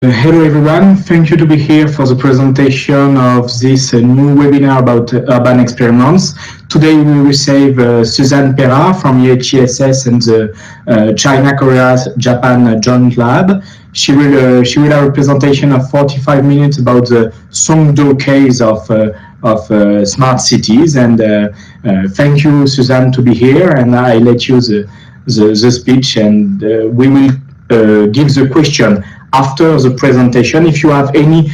Hello everyone, thank you to be here for the presentation of this new webinar about urban experiments. Today we will receive Suzanne Perra from IFEZ and the China-Korea-Japan Joint Lab. She will have a presentation of 45 minutes about the Songdo case of smart cities. And thank you, Suzanne, to be here. And I let you the speech, and we will give the question after the presentation. If you have any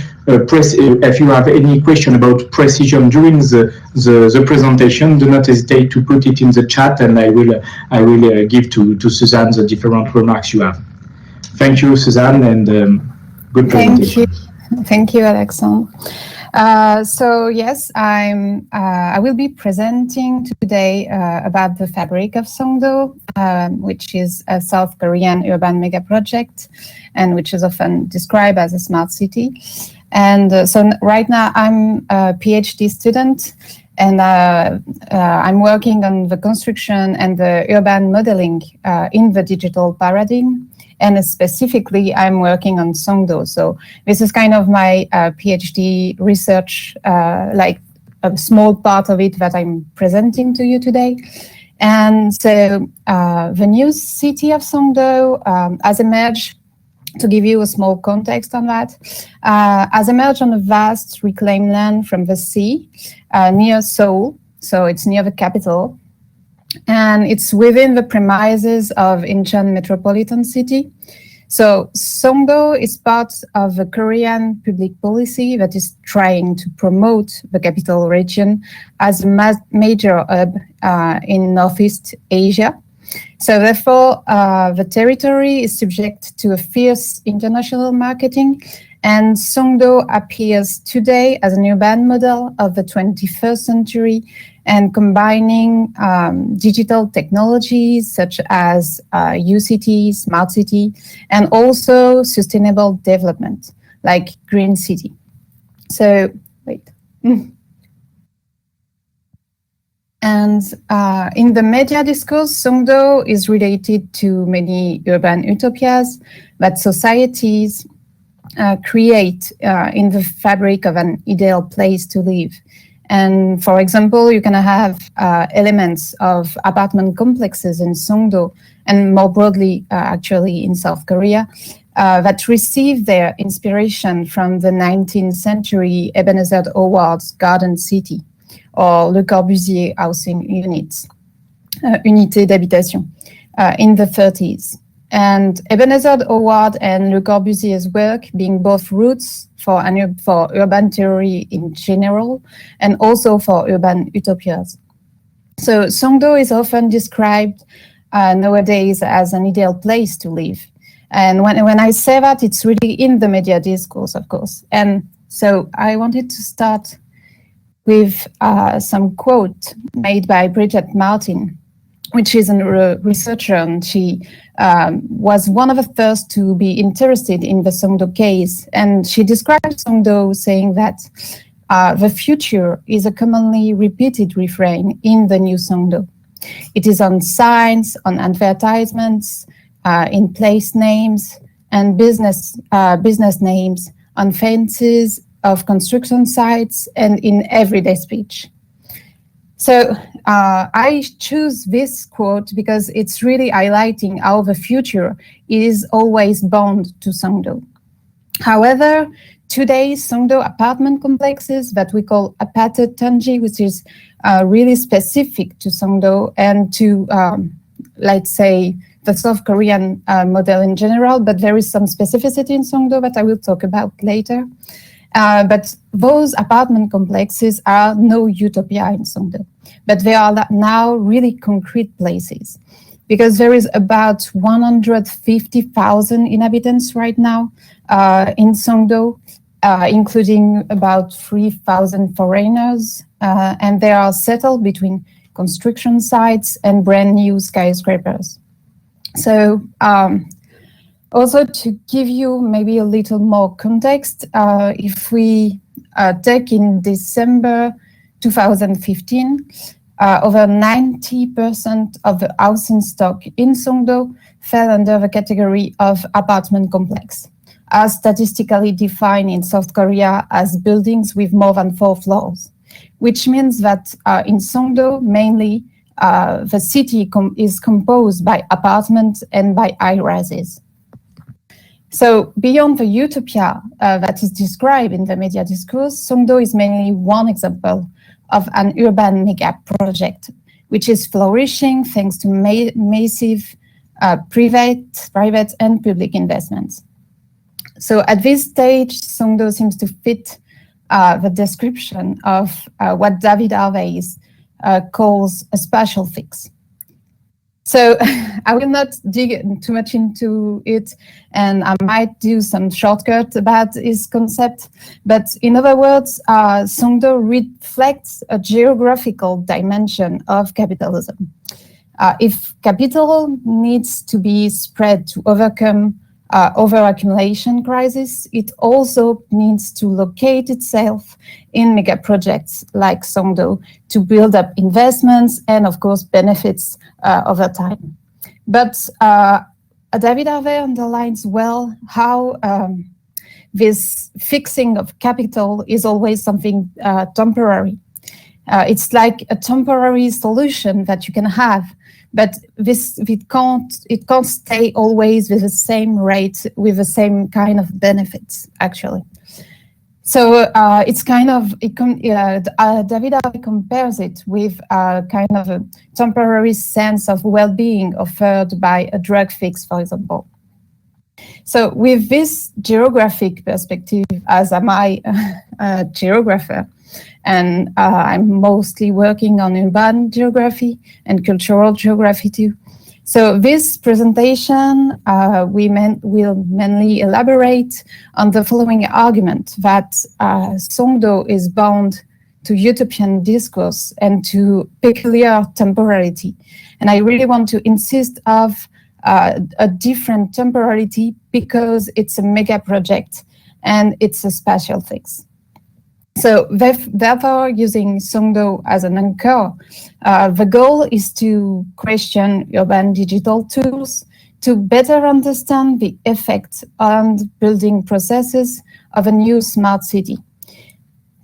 question about precision during the presentation, do not hesitate to put it in the chat, and I will give to Suzanne the different remarks you have. Thank you, Suzanne, and good presentation. Thank you, Alexandre. So yes, I will be presenting today about the fabric of Songdo, which is a South Korean urban mega project, and which is often described as a smart city. And so right now I'm a PhD student, and I'm working on the construction and the urban modeling in the digital paradigm. And specifically, I'm working on Songdo. So this is kind of my PhD research, like a small part of it that I'm presenting to you today. And so the new city of Songdo has emerged, to give you a small context on that, has emerged on a vast reclaimed land from the sea near Seoul. So it's near the capital. And it's within the premises of Incheon metropolitan city. So Songdo is part of a Korean public policy that is trying to promote the capital region as a major hub in Northeast Asia. So therefore, the territory is subject to a fierce international marketing, and Songdo appears today as an urban model of the 21st century, and combining digital technologies such as UCT, smart city, and also sustainable development like green city. So, wait. And in the media discourse, Songdo is related to many urban utopias that societies create in the fabric of an ideal place to live. And for example, you can have elements of apartment complexes in Songdo, and more broadly, actually in South Korea, that receive their inspiration from the 19th century Ebenezer Howard's Garden City, or Le Corbusier housing units, unité d'habitation, in the 30s. And Ebenezer Howard and Le Corbusier's work being both roots for urban theory in general, and also for urban utopias. So Songdo is often described nowadays as an ideal place to live. And when I say that, it's really in the media discourse, of course. And so I wanted to start with some quote made by Bridget Martin, which is a researcher, and she was one of the first to be interested in the Songdo case. And she described Songdo saying that the future is a commonly repeated refrain in the new Songdo. It is on signs, on advertisements, in place names and business names, on fences of construction sites, and in everyday speech. So I choose this quote because it's really highlighting how the future is always bound to Songdo. However, today's Songdo apartment complexes that we call apate tanji, which is really specific to Songdo and to, let's say, the South Korean model in general, but there is some specificity in Songdo that I will talk about later. But those apartment complexes are no utopia in Songdo, but they are now really concrete places, because there is about 150,000 inhabitants right now in Songdo, including about 3,000 foreigners, and they are settled between construction sites and brand new skyscrapers. So also, to give you maybe a little more context, if we take in December 2015, over 90% of the housing stock in Songdo fell under the category of apartment complex. are statistically defined in South Korea as buildings with more than 4 floors, which means that in Songdo, mainly, the city is composed by apartments and by high-rises. So beyond the utopia that is described in the media discourse, Songdo is mainly one example of an urban mega project, which is flourishing thanks to massive private and public investments. So at this stage, Songdo seems to fit the description of what David Harvey calls a spatial fix. So I will not dig too much into it, and I might do some shortcut about his concept. But in other words, Songdo reflects a geographical dimension of capitalism. If capital needs to be spread to overcome overaccumulation crisis, it also needs to locate itself in mega projects like Songdo to build up investments and, of course, benefits over time. But David Harvey underlines well how this fixing of capital is always something temporary. It's like a temporary solution that you can have, but it can't stay always with the same rate, with the same kind of benefits, actually. So it's kind of, David Harvey compares it with a kind of a temporary sense of well-being offered by a drug fix, for example. So with this geographic perspective, as am I a geographer, and I'm mostly working on urban geography and cultural geography too. So this presentation, will mainly elaborate on the following argument that Songdo is bound to utopian discourse and to peculiar temporality. And I really want to insist of a different temporality because it's a mega project and it's a spatial fix. So therefore, using Songdo as an anchor, the goal is to question urban digital tools to better understand the effect on building processes of a new smart city.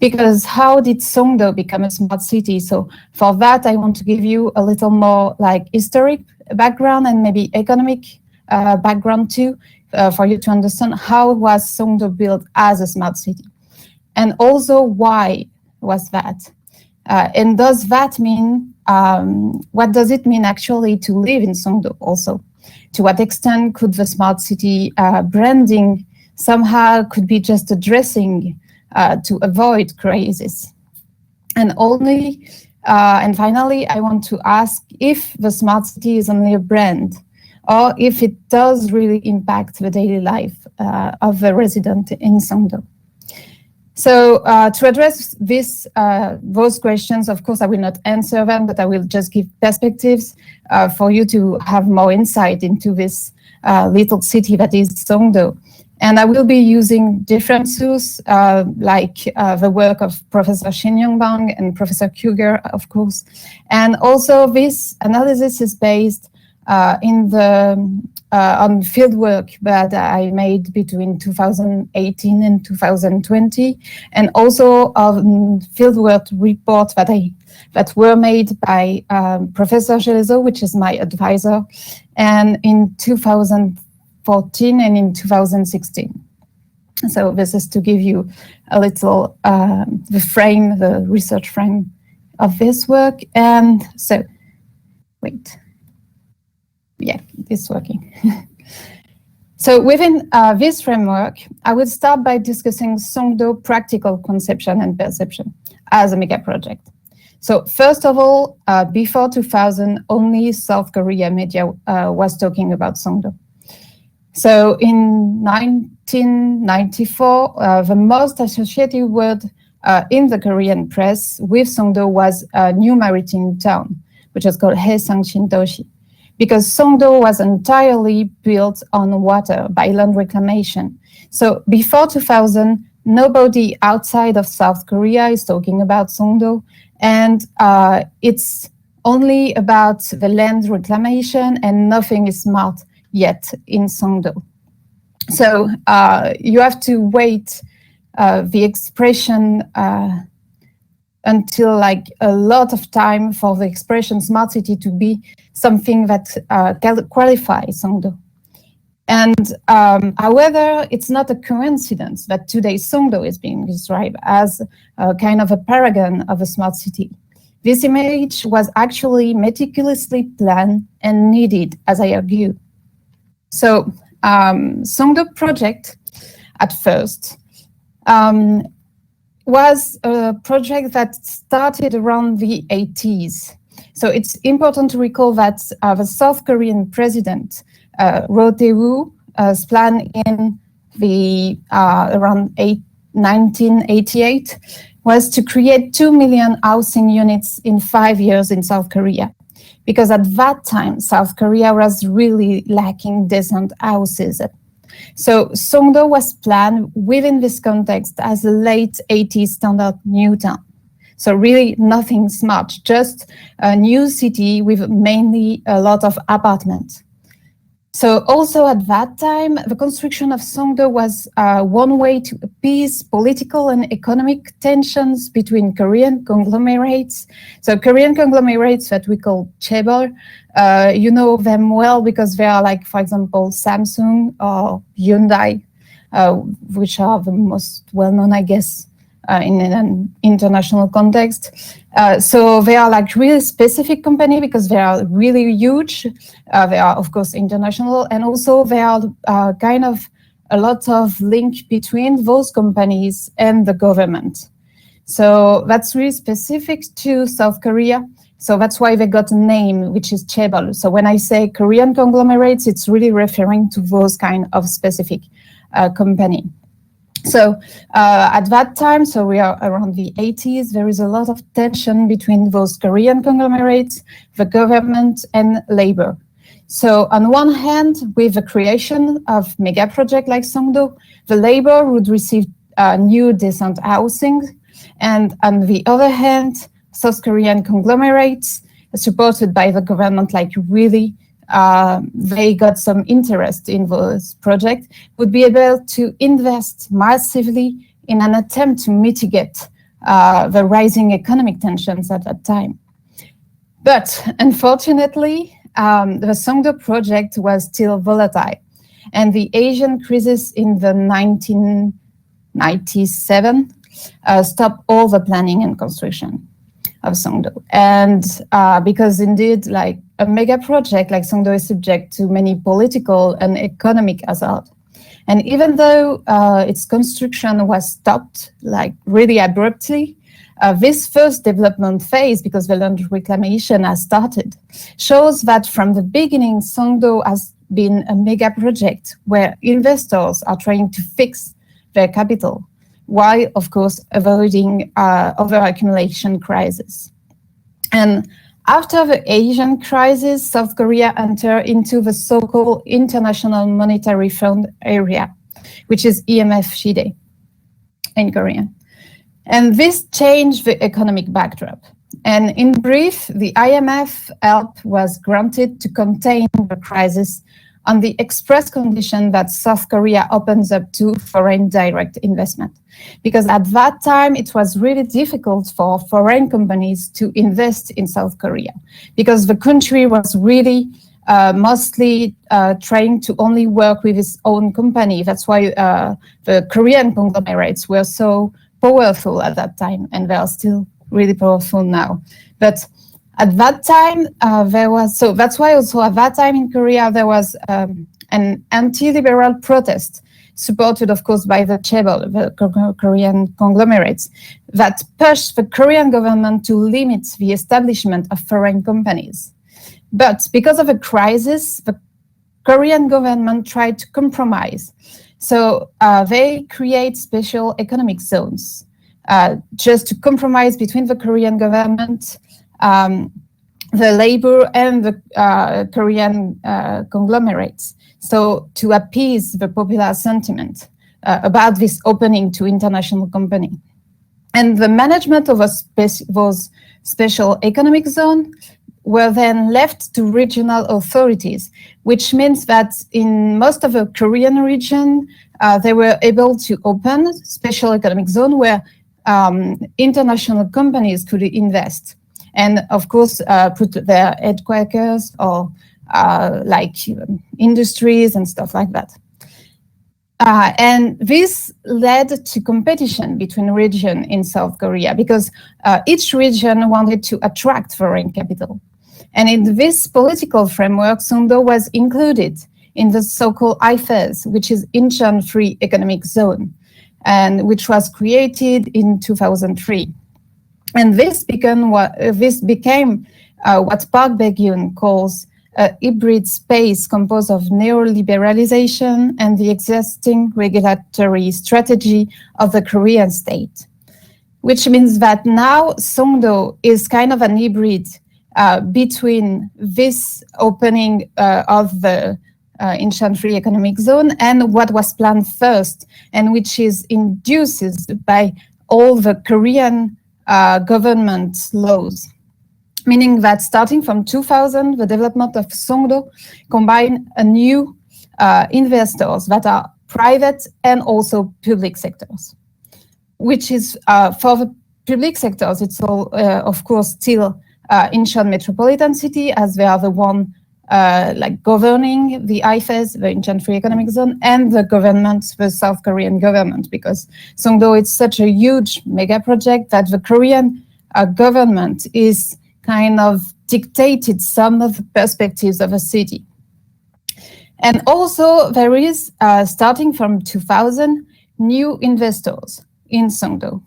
Because how did Songdo become a smart city? So for that, I want to give you a little more like historic background and maybe economic background too, for you to understand how was Songdo built as a smart city. And also, why was that? And does that mean, what does it mean actually to live in Songdo also? To what extent could the smart city branding somehow could be just addressing to avoid crisis? And finally, I want to ask if the smart city is only a brand or if it does really impact the daily life of the resident in Songdo. So to address those questions, of course, I will not answer them, but I will just give perspectives for you to have more insight into this little city that is Songdo. And I will be using different sources, like the work of Professor Shin Young-bang and Professor Kuger, of course. And also this analysis is based on fieldwork that I made between 2018 and 2020, and also on fieldwork reports that were made by Professor Gelezo, which is my advisor, and in 2014 and in 2016. So this is to give you a little the research frame of this work. And so, wait. Yeah, it's working. So within this framework, I would start by discussing Songdo practical conception and perception as a mega project. So first of all, before 2000, only South Korea media was talking about Songdo. So in 1994, the most associated word in the Korean press with Songdo was a new maritime town, which was called Haesang-shin-doshi. Because Songdo was entirely built on water by land reclamation. So before 2000, nobody outside of South Korea is talking about Songdo, and it's only about the land reclamation and nothing is smart yet in Songdo. So you have to wait the expression until like a lot of time for the expression smart city to be something that qualifies Songdo. And however, it's not a coincidence that today Songdo is being described as a kind of a paragon of a smart city. This image was actually meticulously planned and needed, as I argue. So Songdo project at first was a project that started around the 80s. So it's important to recall that the South Korean president, Roh Tae-woo's plan in the around 1988 was to create 2 million housing units in 5 years in South Korea. Because at that time, South Korea was really lacking decent houses. So Songdo was planned within this context as a late 80s standard new town. So really nothing smart, just a new city with mainly a lot of apartments. So also at that time, the construction of Songdo was one way to appease political and economic tensions between Korean conglomerates. So Korean conglomerates that we call chaebol, you know them well because they are like, for example, Samsung or Hyundai, which are the most well-known, I guess, in an international context. So they are like really specific company because they are really huge. They are, of course, international. And also they are kind of a lot of link between those companies and the government. So that's really specific to South Korea. So that's why they got a name, which is chaebol. So when I say Korean conglomerates, it's really referring to those kind of specific company. So at that time, so we are around the 80s, there is a lot of tension between those Korean conglomerates, the government, and labor. So on one hand, with the creation of mega projects like Songdo, the labor would receive new decent housing. And on the other hand, South Korean conglomerates, supported by the government, like really they got some interest in this project, would be able to invest massively in an attempt to mitigate the rising economic tensions at that time. But unfortunately, the Songdo project was still volatile, and the Asian crisis in the 1997 stopped all the planning and construction of Songdo. And because indeed, like a mega project like Songdo is subject to many political and economic hazards. And even though its construction was stopped like really abruptly, this first development phase, because the land reclamation has started, shows that from the beginning, Songdo has been a mega project where investors are trying to fix their capital, while, of course, avoiding overaccumulation crisis. And after the Asian crisis, South Korea entered into the so-called International Monetary Fund area, which is IMF-SHIDE in Korean. And this changed the economic backdrop. And in brief, the IMF help was granted to contain the crisis on the express condition that South Korea opens up to foreign direct investment. Because at that time, it was really difficult for foreign companies to invest in South Korea, because the country was really mostly trying to only work with its own company. That's why the Korean conglomerates were so powerful at that time, and they are still really powerful now. But at that time, so that's why also at that time in Korea, there was an anti-liberal protest, supported, of course, by the chaebol, the Korean conglomerates, that pushed the Korean government to limit the establishment of foreign companies. But because of a crisis, the Korean government tried to compromise. So they create special economic zones, just to compromise between the Korean government, the labor, and the Korean conglomerates. So to appease the popular sentiment about this opening to international company. And the management of those special economic zone were then left to regional authorities, which means that in most of the Korean region, they were able to open special economic zone where international companies could invest and, of course, put their headquarters or like industries and stuff like that. And this led to competition between regions in South Korea because each region wanted to attract foreign capital. And in this political framework, Songdo was included in the so-called IFEZ, which is Incheon Free Economic Zone, and which was created in 2003. And this became what Park Baek-yoon calls a hybrid space composed of neoliberalization and the existing regulatory strategy of the Korean state, which means that now Songdo is kind of an hybrid between this opening of the Incheon Free Economic Zone and what was planned first, and which is induced by all the Korean government laws. Meaning that starting from 2000, the development of Songdo combined a new investors that are private and also public sectors, which is for the public sectors, it's all, of course, still Incheon metropolitan city, as they are the one like governing the IFEZ, the Incheon Free Economic Zone, and the government, the South Korean government, because Songdo is such a huge mega project that the Korean government is kind of dictated some of the perspectives of a city. And also there is, starting from 2000, new investors in Songdo.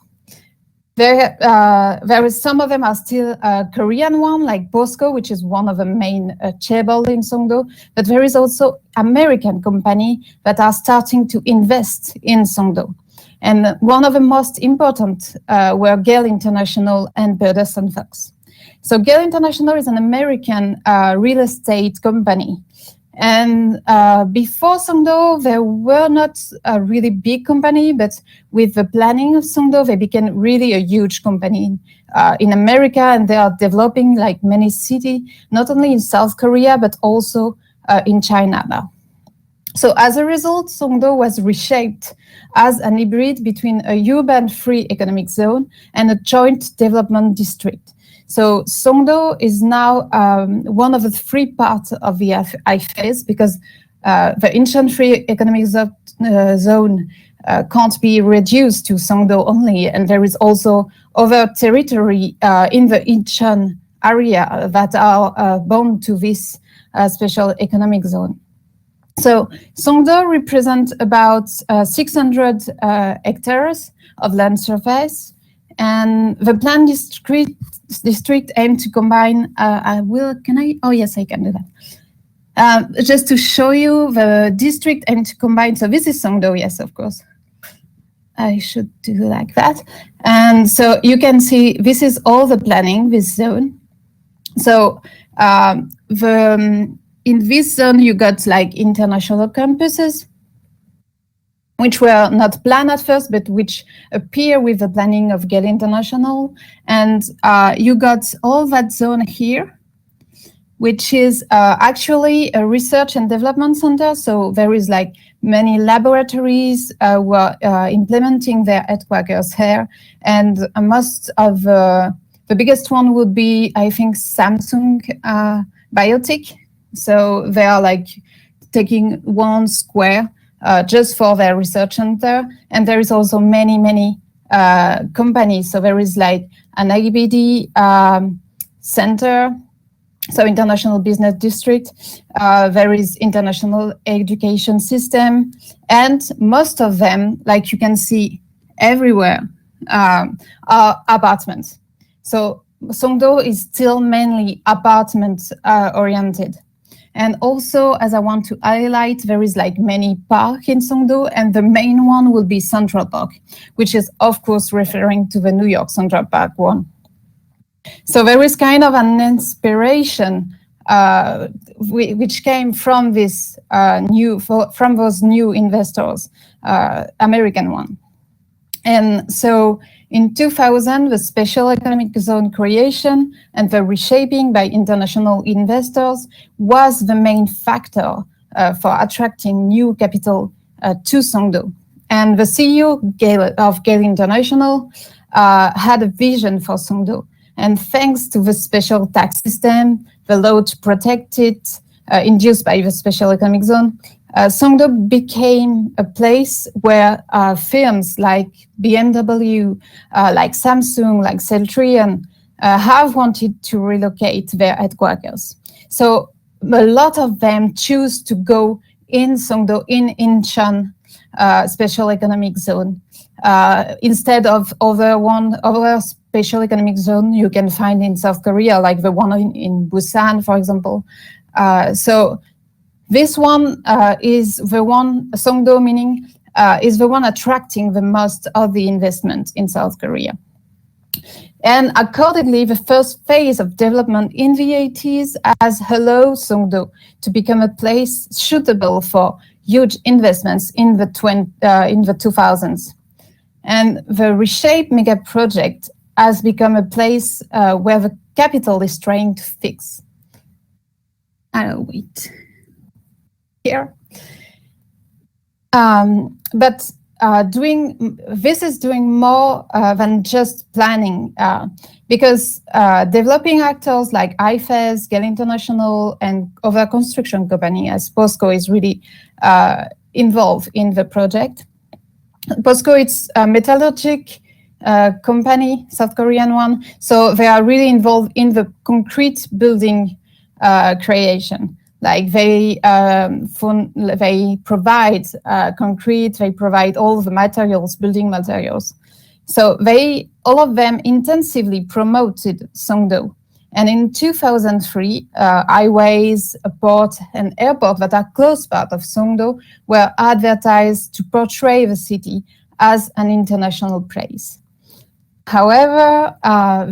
There is some of them are still Korean one, like Bosco, which is one of the main chaebol in Songdo, but there is also American company that are starting to invest in Songdo. And one of the most important were Gale International and Burdes & Fox. So Gale International is an American real estate company. And before Songdo, they were not a really big company, but with the planning of Songdo, they became really a huge company in America, and they are developing like many cities, not only in South Korea, but also in China now. So as a result, Songdo was reshaped as an hybrid between a urban free economic zone and a joint development district. So Songdo is now one of the three parts of the IFEZ, because the Incheon Free Economic Zone can't be reduced to Songdo only, and there is also other territory in the Incheon area that are bound to this special economic zone. So Songdo represents about 600 hectares of land surface, and the planned district aim to combine, oh yes, I can do that. Just to show you, the district aim to combine, so this is Songdo, yes, of course. I should do like that. And so you can see, this is all the planning, this zone. So in this zone, you got like international campuses, which were not planned at first, but which appear with the planning of Gale International. And you got all that zone here, which is actually a research and development center. So there is like many laboratories who are implementing their headquarters here. And most of the biggest one would be, I think, Samsung Biotic. So they are like taking 1 square just for their research center. And there is also many companies. So there is like an IBD center, so International Business District. There is International Education System. And most of them, like you can see everywhere, are apartments. So Songdo is still mainly apartment oriented. And also, as I want to highlight, there is like many parks in Songdo, and the main one will be Central Park, which is of course referring to the New York Central Park one. So there is kind of an inspiration which came from this from those new investors, American one. And so in 2000, the special economic zone creation and the reshaping by international investors was the main factor for attracting new capital to Songdo. And the CEO of Gale International had a vision for Songdo. And thanks to the special tax system, the law to protect it, induced by the special economic zone, Songdo became a place where firms like BMW, like Samsung, like Celltrion have wanted to relocate their headquarters. So a lot of them choose to go in Songdo, in Incheon Special Economic Zone, instead of other special economic zone you can find in South Korea, like the one in Busan, for example. So this one is the one, Songdo meaning, is the one attracting the most of the investment in South Korea. And accordingly, the first phase of development in the 80s has allowed Songdo to become a place suitable for huge investments in the 2000s. And the Reshape mega project has become a place where the capital is trying to fix. I'll wait here. But doing more than just planning, because developing actors like IFEZ, Gale International, and other construction company as POSCO is really involved in the project. POSCO, it's a metallurgic company, South Korean one, so they are really involved in the concrete building creation. Like they provide concrete, they provide all the materials, building materials. So all of them intensively promoted Songdo. And in 2003, highways, a port, and airport that are close part of Songdo were advertised to portray the city as an international place. However,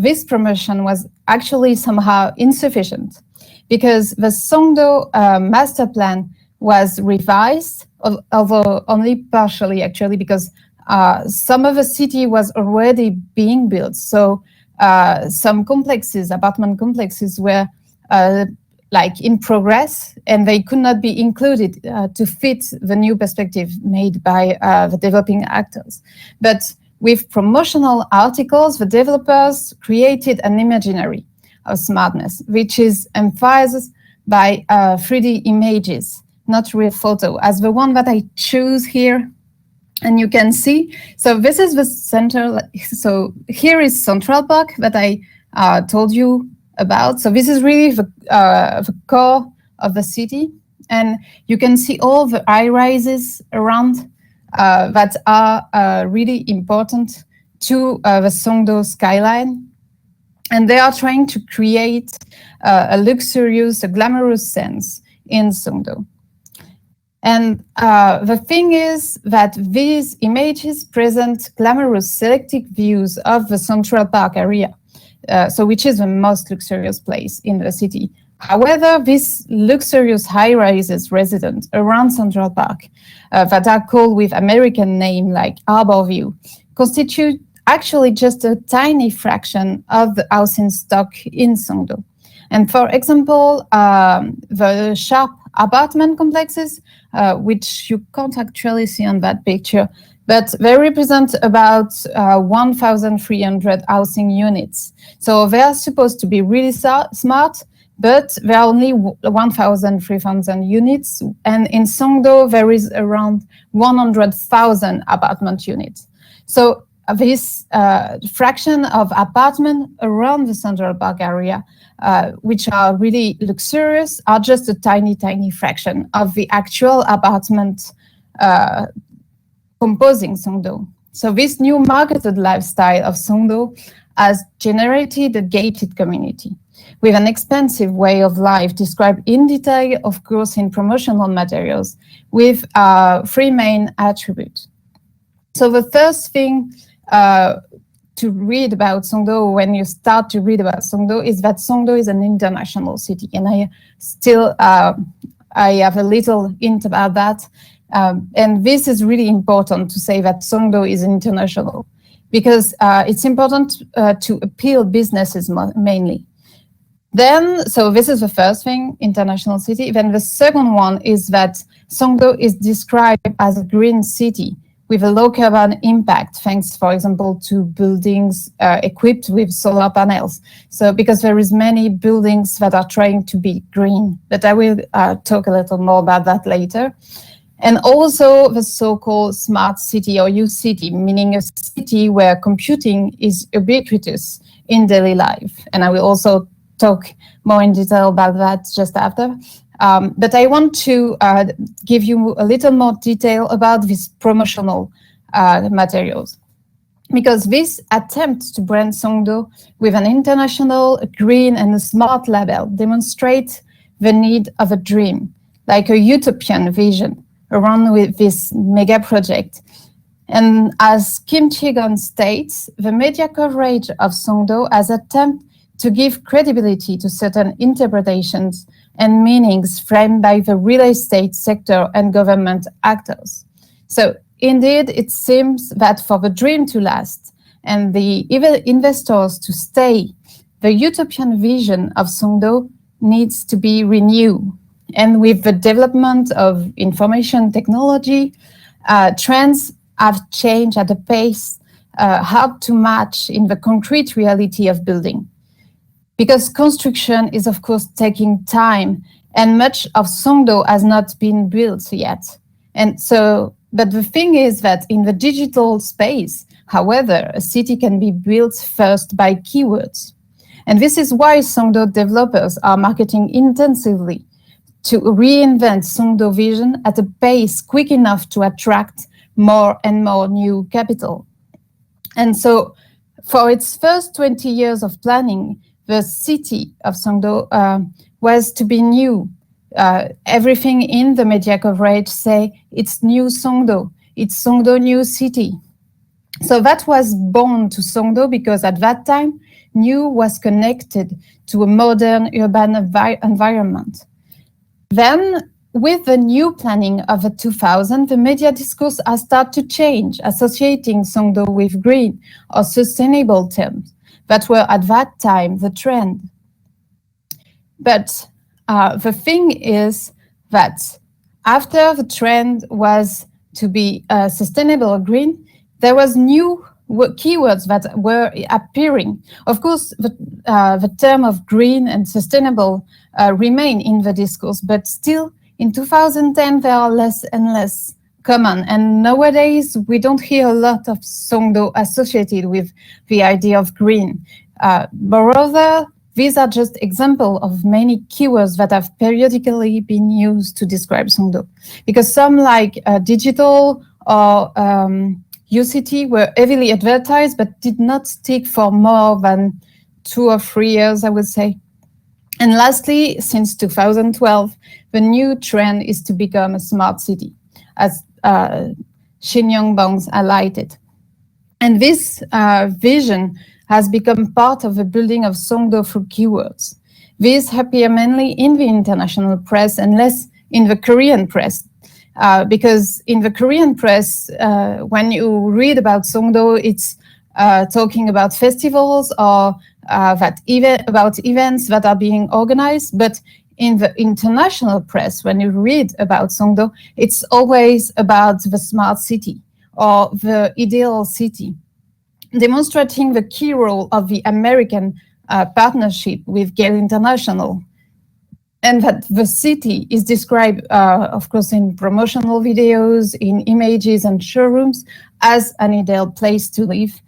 this promotion was actually somehow insufficient, because the Songdo master plan was revised, although only partially actually, because some of the city was already being built. So some complexes, apartment complexes, were like in progress, and they could not be included to fit the new perspective made by the developing actors. But with promotional articles, the developers created an imaginary of smartness, which is emphasized by 3D images, not real photo, as the one that I choose here. And you can see, so this is the center. So here is Central Park that I told you about. So this is really the core of the city. And you can see all the high rises around that are really important to the Songdo skyline. And they are trying to create a luxurious, a glamorous sense in Songdo. And the thing is that these images present glamorous selective views of the Central Park area, so which is the most luxurious place in the city. However, these luxurious high-rises residents around Central Park that are called with American name like Harborview constitute actually just a tiny fraction of the housing stock in Songdo. And for example, the sharp apartment complexes, which you can't actually see on that picture, but they represent about 1,300 housing units. So they are supposed to be really smart, but there are only 1,300 units. And in Songdo, there is around 100,000 apartment units. So this fraction of apartment around the Central Park area, which are really luxurious, are just a tiny, tiny fraction of the actual apartment composing Songdo. So this new marketed lifestyle of Songdo has generated a gated community with an expensive way of life described in detail, of course, in promotional materials, with three main attributes. So the first thing to read about Songdo, when you start to read about Songdo, is that Songdo is an international city. And I have a little hint about that. And this is really important to say that Songdo is international, because it's important to appeal businesses mainly. Then, so this is the first thing, international city. Then the second one is that Songdo is described as a green city with a low carbon impact, thanks, for example, to buildings equipped with solar panels. So because there is many buildings that are trying to be green, but I will talk a little more about that later. And also the so-called smart city or U-city, meaning a city where computing is ubiquitous in daily life. And I will also talk more in detail about that just after. But I want to give you a little more detail about these promotional materials, because this attempt to brand Songdo with an international, green and a smart label demonstrates the need of a dream, like a utopian vision around with this mega project. And as Kim Chi-gon states, the media coverage of Songdo has attempted to give credibility to certain interpretations and meanings framed by the real estate sector and government actors. So indeed, it seems that for the dream to last and the investors to stay, the utopian vision of Songdo needs to be renewed. And with the development of information technology, trends have changed at a pace hard to match in the concrete reality of building. Because construction is, of course, taking time, and much of Songdo has not been built yet. And so, but the thing is that in the digital space, however, a city can be built first by keywords. And this is why Songdo developers are marketing intensively to reinvent Songdo vision at a pace quick enough to attract more and more new capital. And so for its first 20 years of planning, the city of Songdo was to be new. Everything in the media coverage say it's new Songdo, it's Songdo new city. So that was born to Songdo because at that time, new was connected to a modern urban environment. Then, with the new planning of the 2000, the media discourse has started to change, associating Songdo with green or sustainable terms that were at that time the trend. But the thing is that after the trend was to be sustainable or green, there was new keywords that were appearing. Of course, the term of green and sustainable remain in the discourse, but still in 2010 they are less and less common. And nowadays we don't hear a lot of Songdo associated with the idea of green. Moreover, these are just examples of many keywords that have periodically been used to describe Songdo, because some like digital or UCT were heavily advertised but did not stick for more than 2 or 3 years, I would say. And lastly, since 2012, the new trend is to become a smart city, as Shin Young-bong's highlighted. And this vision has become part of the building of Songdo through keywords. These appear mainly in the international press and less in the Korean press. Because in the Korean press, when you read about Songdo, it's talking about festivals or about events that are being organized. But in the international press, when you read about Songdo, it's always about the smart city or the ideal city, demonstrating the key role of the American partnership with Gale International. And that the city is described, of course, in promotional videos, in images and showrooms as an ideal place to live,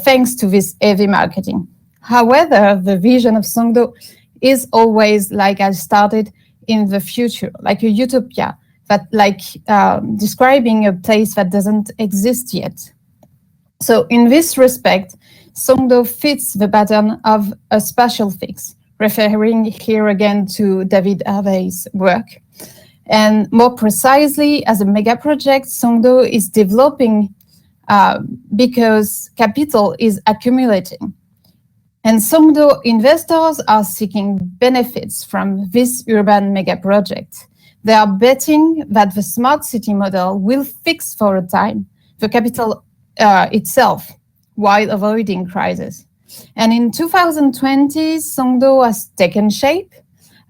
thanks to this heavy marketing. However, the vision of Songdo is always, like I started, in the future, like a utopia, that describing a place that doesn't exist yet. So in this respect, Songdo fits the pattern of a spatial fix, referring here again to David Harvey's work. And more precisely, as a mega project, Songdo is developing because capital is accumulating. And Songdo investors are seeking benefits from this urban mega project. They are betting that the smart city model will fix for a time the capital itself while avoiding crisis. And in 2020, Songdo has taken shape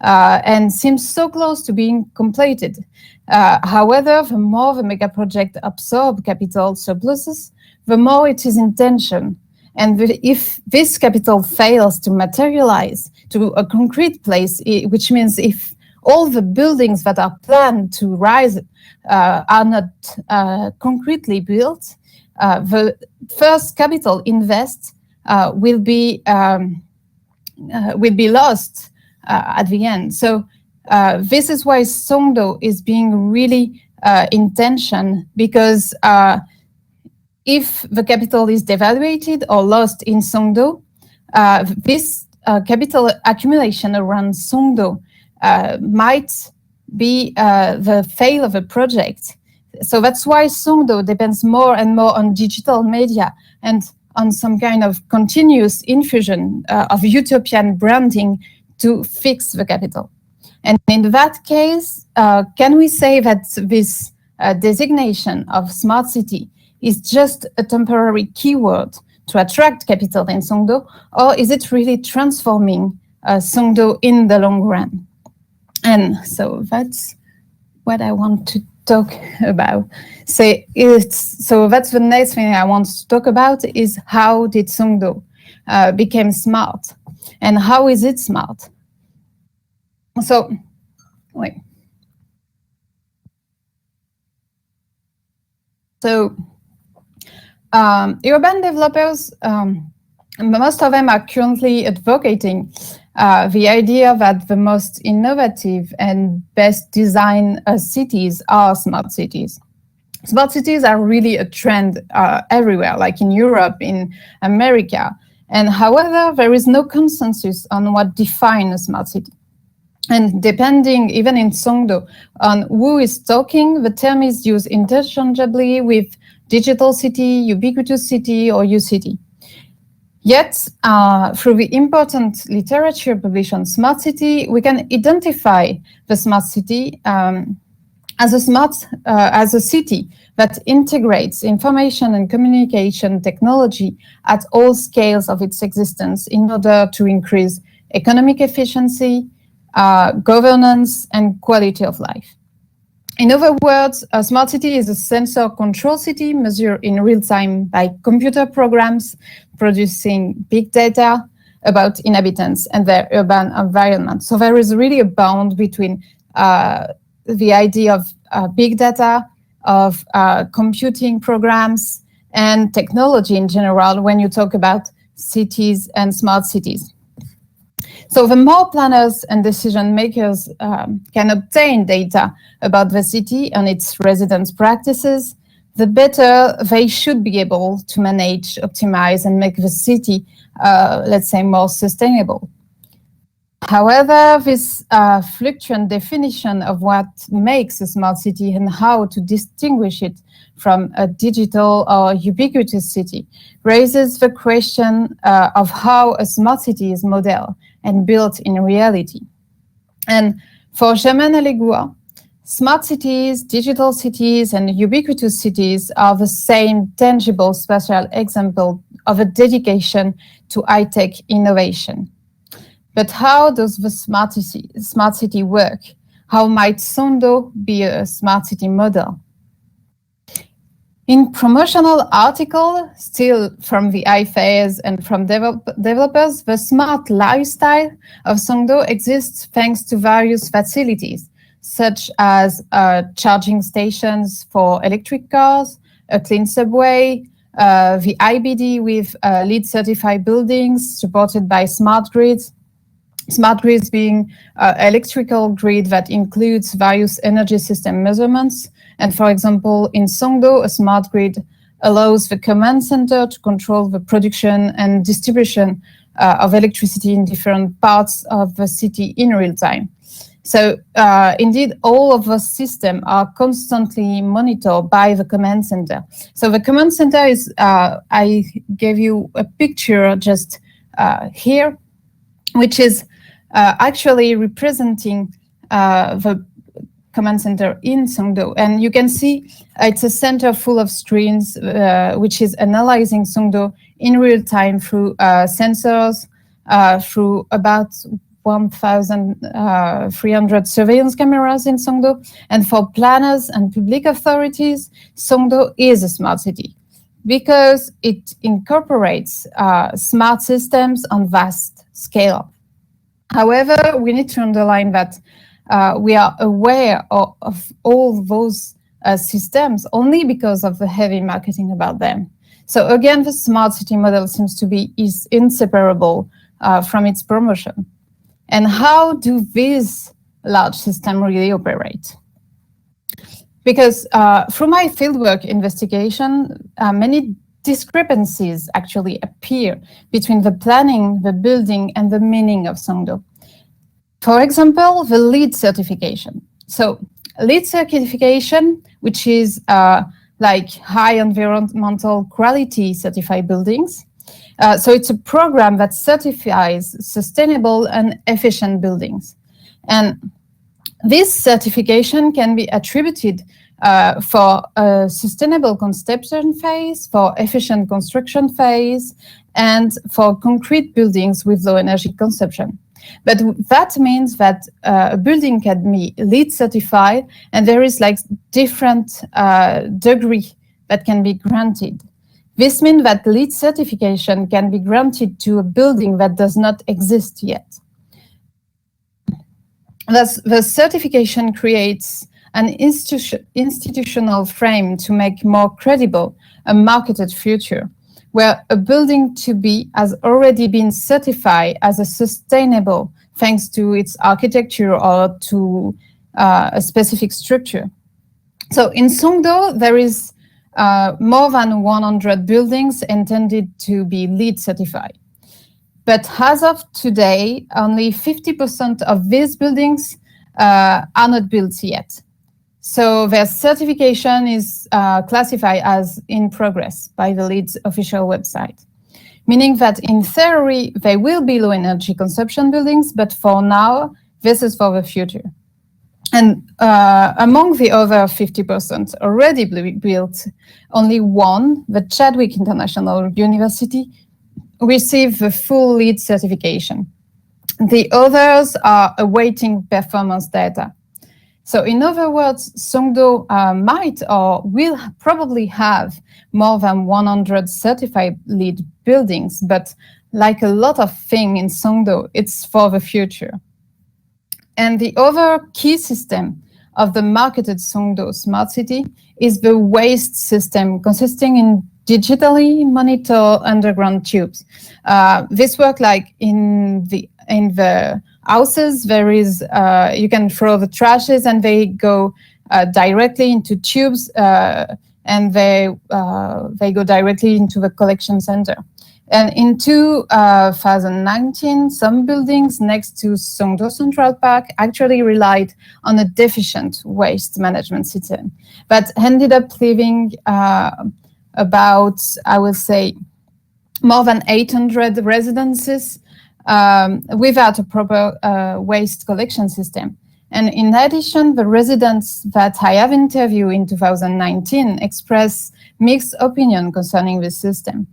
and seems so close to being completed. However, the more the mega project absorbs capital surpluses, the more it is in tension. And if this capital fails to materialize to a concrete place, which means if all the buildings that are planned to rise are not concretely built, the first capital invest will be lost at the end. So this is why Songdo is being really in tension, because if the capital is devaluated or lost in Songdo, this capital accumulation around Songdo might be the fail of a project. So that's why Songdo depends more and more on digital media and on some kind of continuous infusion of utopian branding to fix the capital. And in that case, can we say that this designation of smart city is just a temporary keyword to attract capital in Songdo, or is it really transforming Songdo in the long run? And so that's what I want to talk about. So that's the next thing I want to talk about, is how did Songdo become smart, and how is it smart? So, wait. So, urban developers, most of them are currently advocating the idea that the most innovative and best designed cities are smart cities. Smart cities are really a trend everywhere, like in Europe, in America. And however, there is no consensus on what defines a smart city. And depending, even in Songdo, on who is talking, the term is used interchangeably with digital city, ubiquitous city, or U-city. Yet, through the important literature published on smart city, we can identify the smart city as a city that integrates information and communication technology at all scales of its existence in order to increase economic efficiency, governance, and quality of life. In other words, a smart city is a sensor control city measured in real time by computer programs producing big data about inhabitants and their urban environment. So there is really a bound between the idea of big data, of computing programs, and technology in general when you talk about cities and smart cities. So the more planners and decision makers can obtain data about the city and its residents' practices, the better they should be able to manage, optimize, and make the city, let's say, more sustainable. However, this fluctuant definition of what makes a smart city and how to distinguish it from a digital or ubiquitous city raises the question of how a smart city is modeled and built in reality. And for Germain Allegua, smart cities, digital cities, and ubiquitous cities are the same tangible spatial example of a dedication to high-tech innovation. But how does the smart city work? How might Songdo be a smart city model? In promotional article, still from the IFEZ and from developers, the smart lifestyle of Songdo exists thanks to various facilities, such as charging stations for electric cars, a clean subway, the IBD with LEED certified buildings supported by smart grids. Smart grids being electrical grid that includes various energy system measurements. And for example, in Songdo, a smart grid allows the command center to control the production and distribution of electricity in different parts of the city in real time. So indeed, all of those systems are constantly monitored by the command center. So the command center is, I gave you a picture just here, which is actually representing the command center in Songdo. And you can see it's a center full of screens, which is analyzing Songdo in real time through sensors, through about 1,300 surveillance cameras in Songdo. And for planners and public authorities, Songdo is a smart city because it incorporates smart systems on vast scale. However, we need to underline that we are aware of all those systems only because of the heavy marketing about them. So again, the smart city model seems to be inseparable from its promotion. And how do these large systems really operate? Because through my fieldwork investigation, many discrepancies actually appear between the planning, the building, and the meaning of Songdo. For example, the LEED certification. So LEED certification, which is like high environmental quality certified buildings. So it's a program that certifies sustainable and efficient buildings. And this certification can be attributed for a sustainable conception phase, for efficient construction phase, and for concrete buildings with low energy consumption. But that means that a building can be LEED certified, and there is like different degree that can be granted. This means that LEED certification can be granted to a building that does not exist yet. Thus, the certification creates an institutional frame to make more credible a marketed future, where a building to be has already been certified as a sustainable thanks to its architecture or to a specific structure. So in Songdo, there is more than 100 buildings intended to be LEED certified. But as of today, only 50% of these buildings are not built yet. So their certification is classified as in progress by the LEED's official website, meaning that in theory, they will be low energy consumption buildings, but for now, this is for the future. And among the other 50% already built, only one, the Chadwick International University, received the full LEED certification. The others are awaiting performance data. So in other words, Songdo might or will probably have more than 100 certified LEED buildings, but like a lot of things in Songdo, it's for the future. And the other key system of the marketed Songdo smart city is the waste system, consisting in digitally monitor underground tubes. This work like in the houses, there is you can throw the trashes and they go directly into tubes and they go directly into the collection center. And in 2019, some buildings next to Songdo Central Park actually relied on a deficient waste management system, but ended up leaving about, I would say, more than 800 residences without a proper waste collection system. And in addition, the residents that I have interviewed in 2019 expressed mixed opinion concerning this system.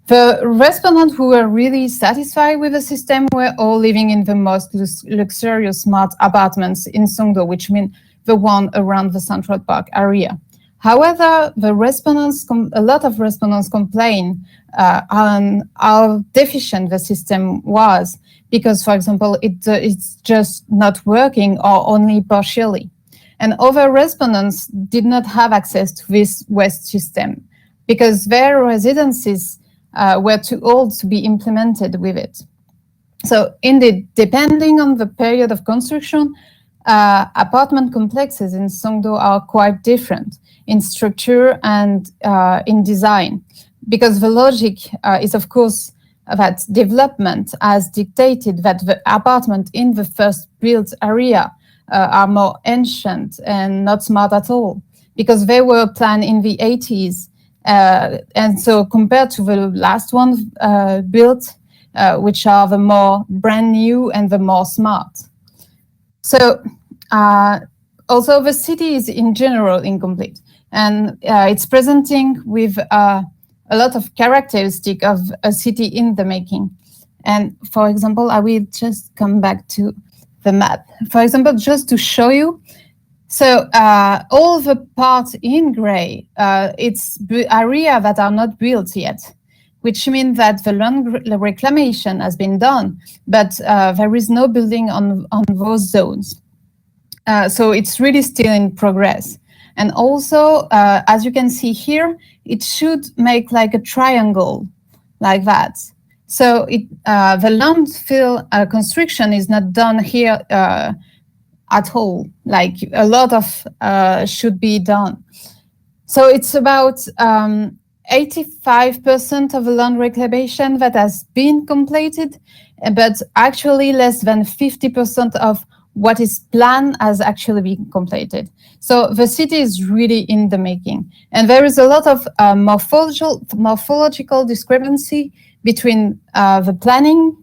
The respondents who were really satisfied with the system were all living in the most luxurious smart apartments in Songdo, which means the one around the Central Park area. However, the respondents, a lot of respondents complain on how deficient the system was, because, for example, it's just not working or only partially. And other respondents did not have access to this waste system because their residences were too old to be implemented with it. So indeed, depending on the period of construction, apartment complexes in Songdo are quite different in structure and in design, because the logic is, of course, that development has dictated that the apartment in the first built area are more ancient and not smart at all, because they were planned in the 80s. And so compared to the last one built, which are the more brand new and the more smart. So also the city is in general incomplete, and it's presenting with a lot of characteristic of a city in the making. And for example, I will just come back to the map. For example, just to show you, so all the parts in gray, it's area that are not built yet, which means that the land reclamation has been done, but there is no building on those zones. So it's really still in progress. And also, as you can see here, it should make like a triangle like that. So the landfill construction is not done here at all. Like a lot of should be done. So it's about 85% of the land reclamation that has been completed, but actually less than 50% of what is planned has actually been completed. So the city is really in the making. And there is a lot of morphological discrepancy between the planning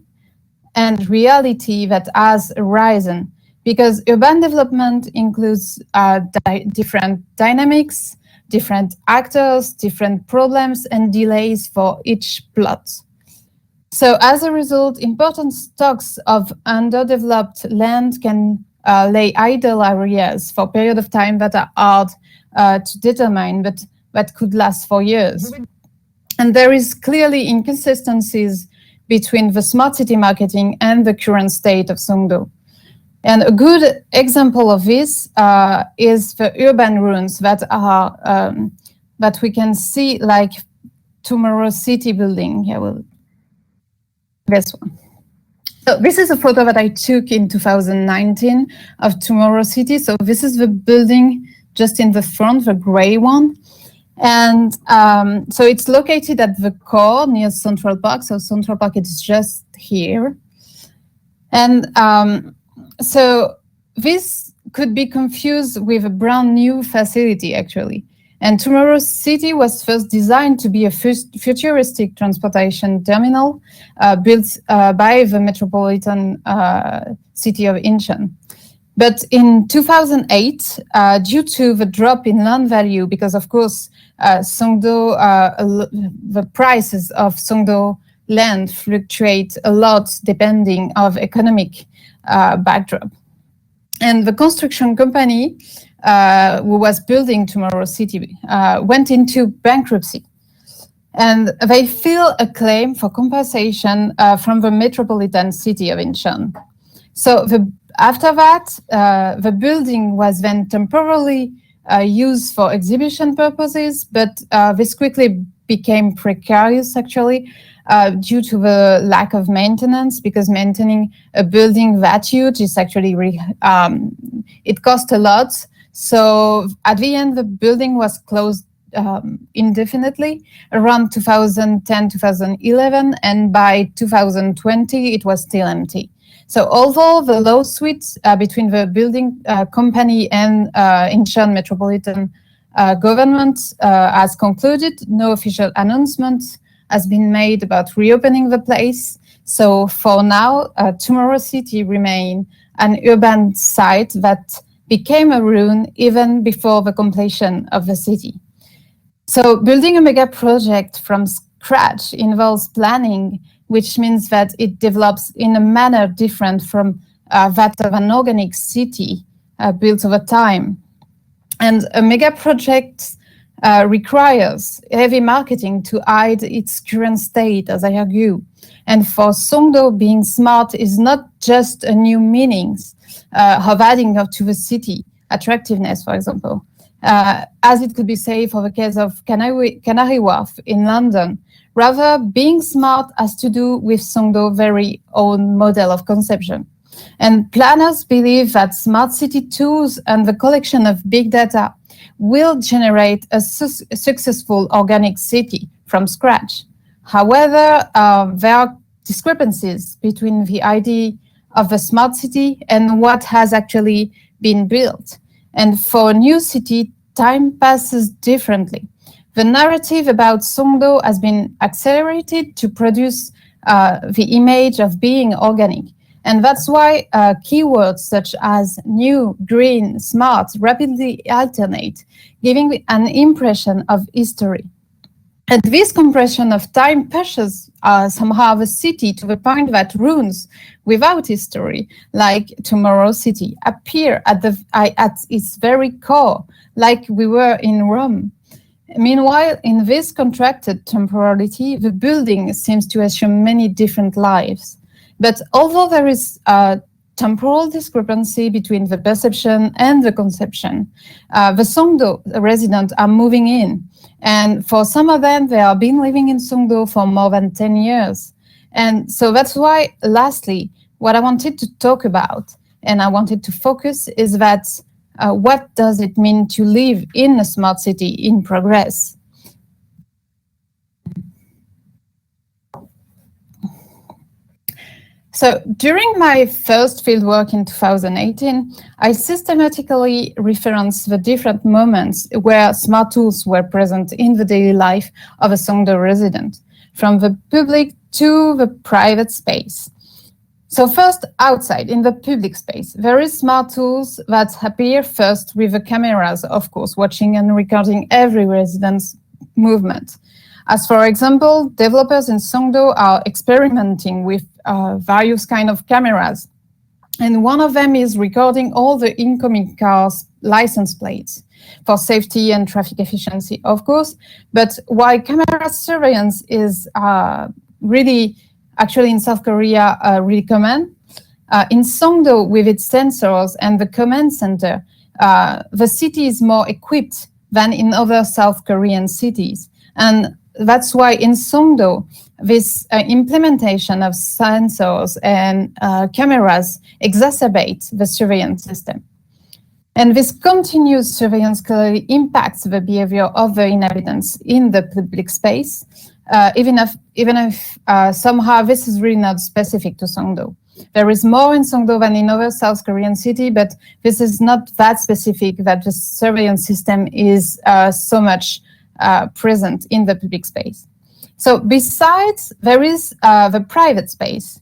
and reality that has arisen, because urban development includes different dynamics, different actors, different problems and delays for each plot. So as a result, important stocks of underdeveloped land can lay idle areas for a period of time that are hard to determine, but that could last for years. And there is clearly inconsistencies between the smart city marketing and the current state of Songdo. And a good example of this is the urban ruins that are that we can see, like Tomorrow City building. Here, this one. So this is a photo that I took in 2019 of Tomorrow City. So this is the building just in the front, the gray one. And so it's located at the core near Central Park. So Central Park is just here. And so this could be confused with a brand new facility, actually. And Tomorrow City was first designed to be a futuristic transportation terminal built by the metropolitan city of Incheon. But in 2008, due to the drop in land value, because of course, Songdo, the prices of Songdo land fluctuate a lot depending on economic backdrop. And the construction company who was building Tomorrow City went into bankruptcy. And they feel a claim for compensation from the metropolitan city of Incheon. So after that, the building was then temporarily used for exhibition purposes, but this quickly became precarious, actually, due to the lack of maintenance, because maintaining a building that huge is actually, it cost a lot. So at the end, the building was closed indefinitely around 2010, 2011, and by 2020, it was still empty. So although the lawsuit between the building company and Incheon metropolitan government has concluded, no official announcement has been made about reopening the place. So for now, Tomorrow City remains an urban site that became a ruin even before the completion of the city. So building a mega project from scratch involves planning, which means that it develops in a manner different from that of an organic city built over time. And a mega project requires heavy marketing to hide its current state, as I argue. And for Songdo, being smart is not just a new meaning of adding up to the city, attractiveness, for example, as it could be said for the case of Canary Wharf in London. Rather, being smart has to do with Songdo's very own model of conception. And planners believe that smart city tools and the collection of big data will generate a successful organic city from scratch. However, there are discrepancies between the idea of a smart city and what has actually been built. And for a new city, time passes differently. The narrative about Songdo has been accelerated to produce the image of being organic. And that's why keywords such as new, green, smart rapidly alternate, giving an impression of history. And this compression of time pushes somehow the city to the point that ruins without history, like tomorrow's city, appear at its very core, like we were in Rome. Meanwhile, in this contracted temporality, the building seems to assume many different lives. But although there is a temporal discrepancy between the perception and the conception, the Songdo residents are moving in. And for some of them, they have been living in Songdo for more than 10 years. And so that's why, lastly, what I wanted to talk about and I wanted to focus is that what does it mean to live in a smart city in progress? So during my first fieldwork in 2018, I systematically referenced the different moments where smart tools were present in the daily life of a Songdo resident, from the public to the private space. So first, outside, in the public space, there is smart tools that appear first with the cameras, of course, watching and recording every resident's movement. As for example, developers in Songdo are experimenting with various kind of cameras. And one of them is recording all the incoming cars' license plates for safety and traffic efficiency, of course. But while camera surveillance is really, actually in South Korea, really common, in Songdo, with its sensors and the command center, the city is more equipped than in other South Korean cities. And that's why in Songdo, this implementation of sensors and cameras exacerbate the surveillance system. And this continuous surveillance clearly impacts the behavior of the inhabitants in the public space, even if somehow this is really not specific to Songdo. There is more in Songdo than in other South Korean cities, but this is not that specific that the surveillance system is so much present in the public space. So besides, there is the private space.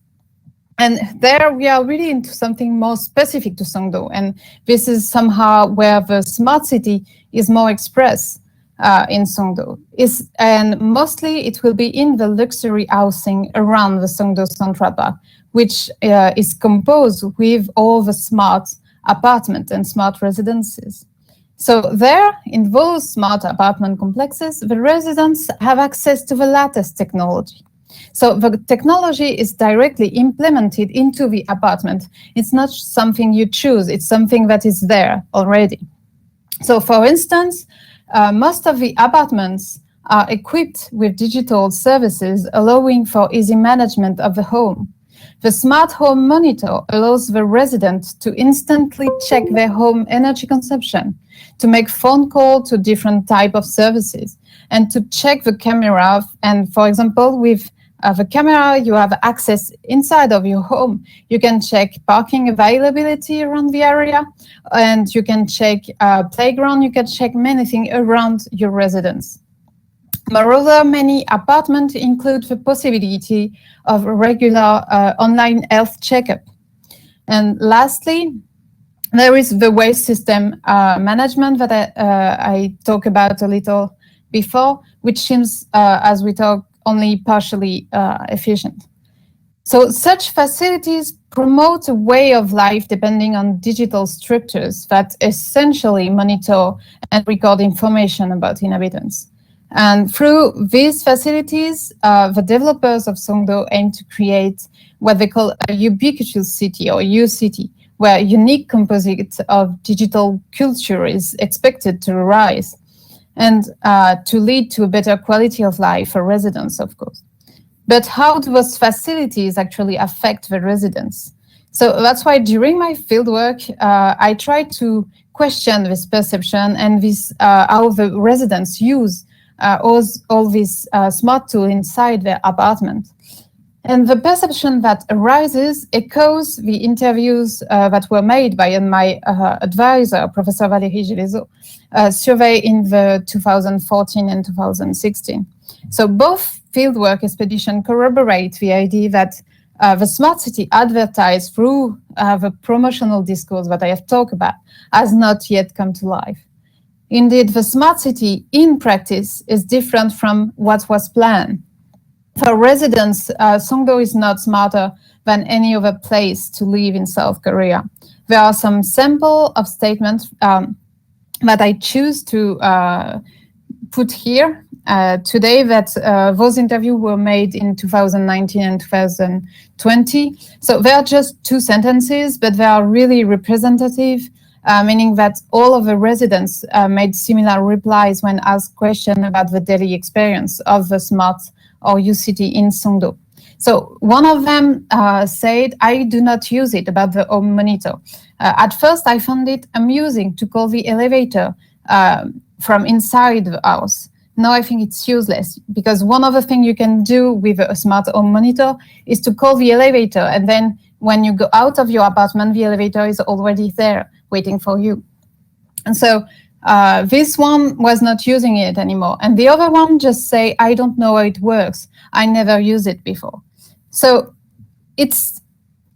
And there we are really into something more specific to Songdo. And this is somehow where the smart city is more expressed in Songdo. And mostly it will be in the luxury housing around the Songdo Central Park, which is composed with all the smart apartments and smart residences. So there, in those smart apartment complexes, the residents have access to the latest technology. So the technology is directly implemented into the apartment. It's not something you choose, it's something that is there already. So for instance, most of the apartments are equipped with digital services allowing for easy management of the home. The smart home monitor allows the resident to instantly check their home energy consumption, to make phone calls to different types of services, and to check the camera. And for example, with the camera, you have access inside of your home. You can check parking availability around the area, and you can check playground, you can check many things around your residence. Moreover, many apartments include the possibility of a regular online health checkup. And lastly, there is the waste system management that I talked about a little before, which seems, as we talk, only partially efficient. So such facilities promote a way of life depending on digital structures that essentially monitor and record information about inhabitants. And through these facilities, the developers of Songdo aim to create what they call a ubiquitous city or U-city, where a unique composite of digital culture is expected to arise and to lead to a better quality of life for residents, of course. But how do those facilities actually affect the residents? So that's why during my fieldwork, I tried to question this perception and this how the residents use all these smart tools inside their apartment. And the perception that arises echoes the interviews that were made by my advisor, Professor Valérie Gélezot, survey in the 2014 and 2016. So both fieldwork expeditions corroborate the idea that the smart city advertised through the promotional discourse that I have talked about has not yet come to life. Indeed, the smart city in practice is different from what was planned. For residents, Songdo is not smarter than any other place to live in South Korea. There are some sample of statements that I choose to put here today, that those interviews were made in 2019 and 2020. So they are just 2 sentences, but they are really representative, meaning that all of the residents made similar replies when asked questions about the daily experience of the smart or U-City in Songdo. So one of them said, I do not use it, about the home monitor. At first, I found it amusing to call the elevator from inside the house. Now I think it's useless, because one of the things you can do with a smart home monitor is to call the elevator, and then when you go out of your apartment, the elevator is already there waiting for you. And so this one was not using it anymore. And the other one just say, I don't know how it works. I never used it before. So it's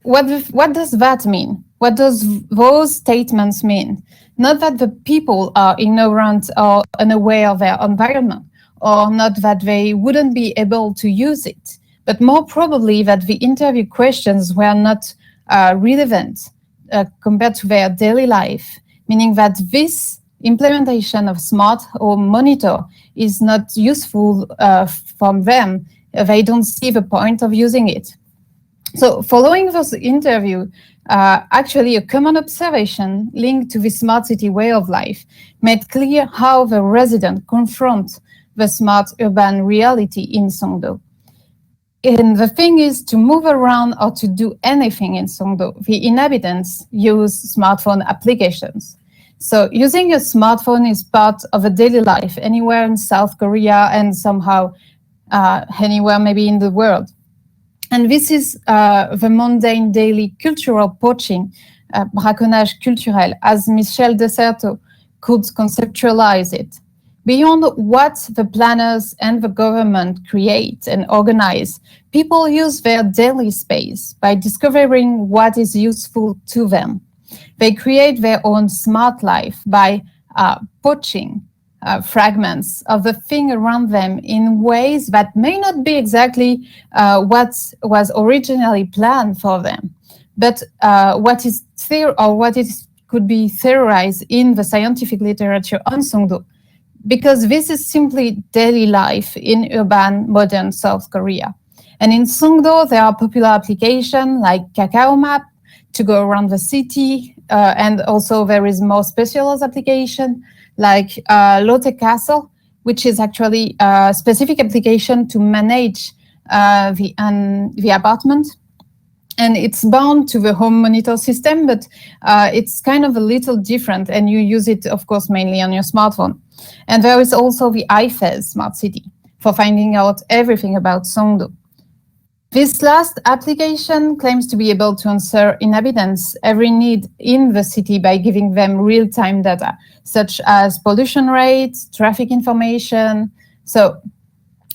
what does that mean? What does those statements mean? Not that the people are ignorant or unaware of their environment, or not that they wouldn't be able to use it, but more probably that the interview questions were not relevant compared to their daily life, meaning that this implementation of smart home monitor is not useful from them. They don't see the point of using it. So following this interview, actually a common observation linked to the smart city way of life made clear how the residents confront the smart urban reality in Songdo. And the thing is, to move around or to do anything in Songdo, the inhabitants use smartphone applications. So using a smartphone is part of a daily life anywhere in South Korea and somehow anywhere maybe in the world. And this is the mundane daily cultural poaching, braconnage culturel, as Michel Deserto could conceptualize it. Beyond what the planners and the government create and organize, people use their daily space by discovering what is useful to them. They create their own smart life by poaching fragments of the thing around them in ways that may not be exactly what was originally planned for them, but what could be theorized in the scientific literature on Songdo, because this is simply daily life in urban modern South Korea. And in Songdo, there are popular applications like Kakao Map to go around the city, and also there is more specialized application like Lotte Castle, which is actually a specific application to manage the apartment. And it's bound to the home monitor system, but it's kind of a little different, and you use it, of course, mainly on your smartphone. And there is also the IFEZ Smart City for finding out everything about Songdo. This last application claims to be able to answer inhabitants' every need in the city by giving them real-time data, such as pollution rates, traffic information. So,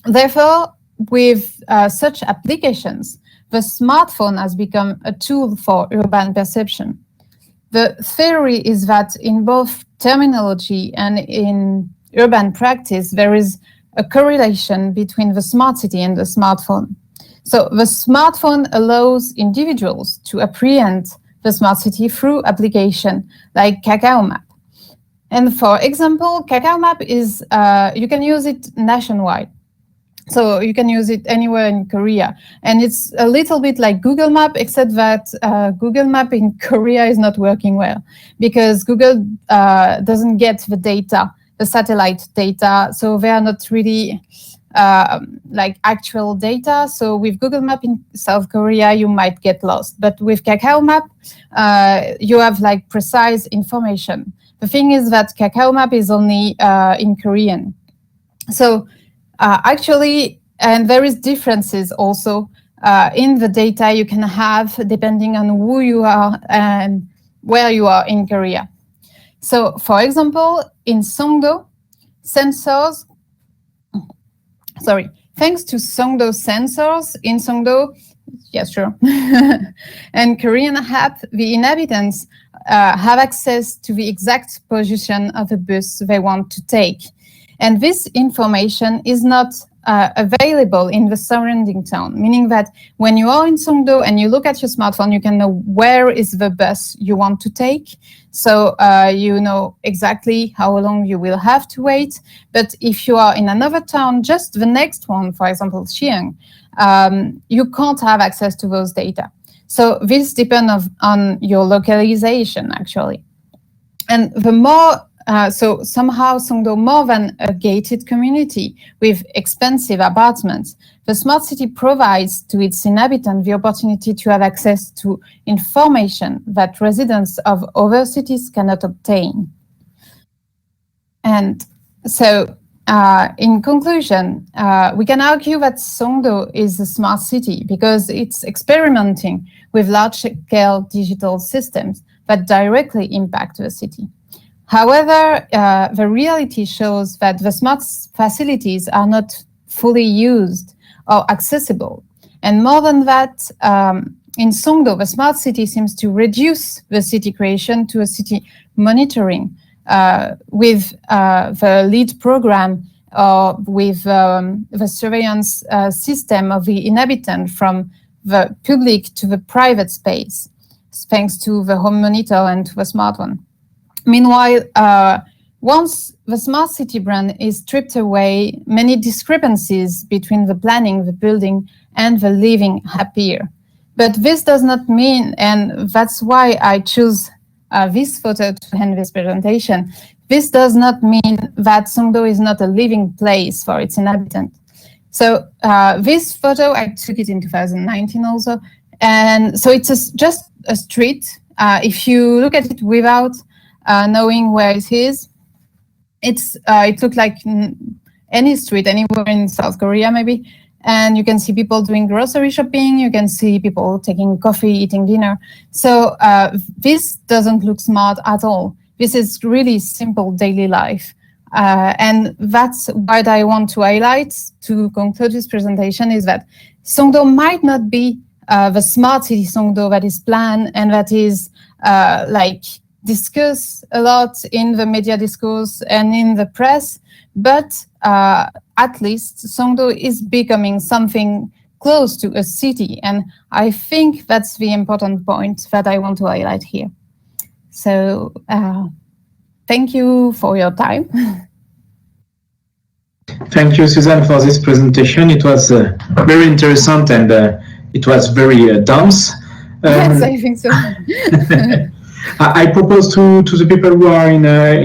therefore, with such applications, the smartphone has become a tool for urban perception. The theory is that in both terminology and in urban practice, there is a correlation between the smart city and the smartphone. So the smartphone allows individuals to apprehend the smart city through application like Kakao Map. And for example, Kakao Map is, you can use it nationwide. So you can use it anywhere in Korea. And it's a little bit like Google Map, except that Google Map in Korea is not working well, because Google doesn't get the data, the satellite data. So they are not really like actual data. So with Google Map in South Korea, you might get lost. But with Kakao Map, you have like precise information. The thing is that Kakao Map is only in Korean. So actually, and there is differences also in the data you can have depending on who you are and where you are in Korea. So for example, in Songdo, thanks to Songdo sensors in Songdo, Yeah, sure. And Korean the inhabitants have access to the exact position of the bus they want to take. And this information is not available in the surrounding town, meaning that when you are in Songdo and you look at your smartphone, you can know where is the bus you want to take. So you know exactly how long you will have to wait. But if you are in another town, just the next one, for example, Xi'an, you can't have access to those data. So this depends on your localization, actually. And the more, so somehow Songdo, more than a gated community with expensive apartments, the smart city provides to its inhabitants the opportunity to have access to information that residents of other cities cannot obtain. And so, in conclusion, we can argue that Songdo is a smart city because it's experimenting with large-scale digital systems that directly impact the city. However, the reality shows that the smart facilities are not fully used or accessible. And more than that, in Songdo, the smart city seems to reduce the city creation to a city monitoring with the LEAD program or with the surveillance system of the inhabitant from the public to the private space, thanks to the home monitor and to the smart one. Meanwhile, once the smart city brand is stripped away, many discrepancies between the planning, the building, and the living appear. But this does not mean, and that's why I choose this photo to end this presentation, this does not mean that Songdo is not a living place for its inhabitants. So this photo, I took it in 2019 also, and so it's just a street. If you look at it without knowing where it is, it looked like any street anywhere in South Korea maybe, and you can see people doing grocery shopping, you can see people taking coffee, eating dinner. So this doesn't look smart at all. This is really simple daily life. And that's what I want to highlight to conclude this presentation, is that Songdo might not be the smart city Songdo that is planned and that is like discussed a lot in the media discourse and in the press, but at least Songdo is becoming something close to a city. And I think that's the important point that I want to highlight here. So thank you for your time. Thank you, Suzanne, for this presentation. It was very interesting and it was very dense. Yes, I think so. I propose to the people who are in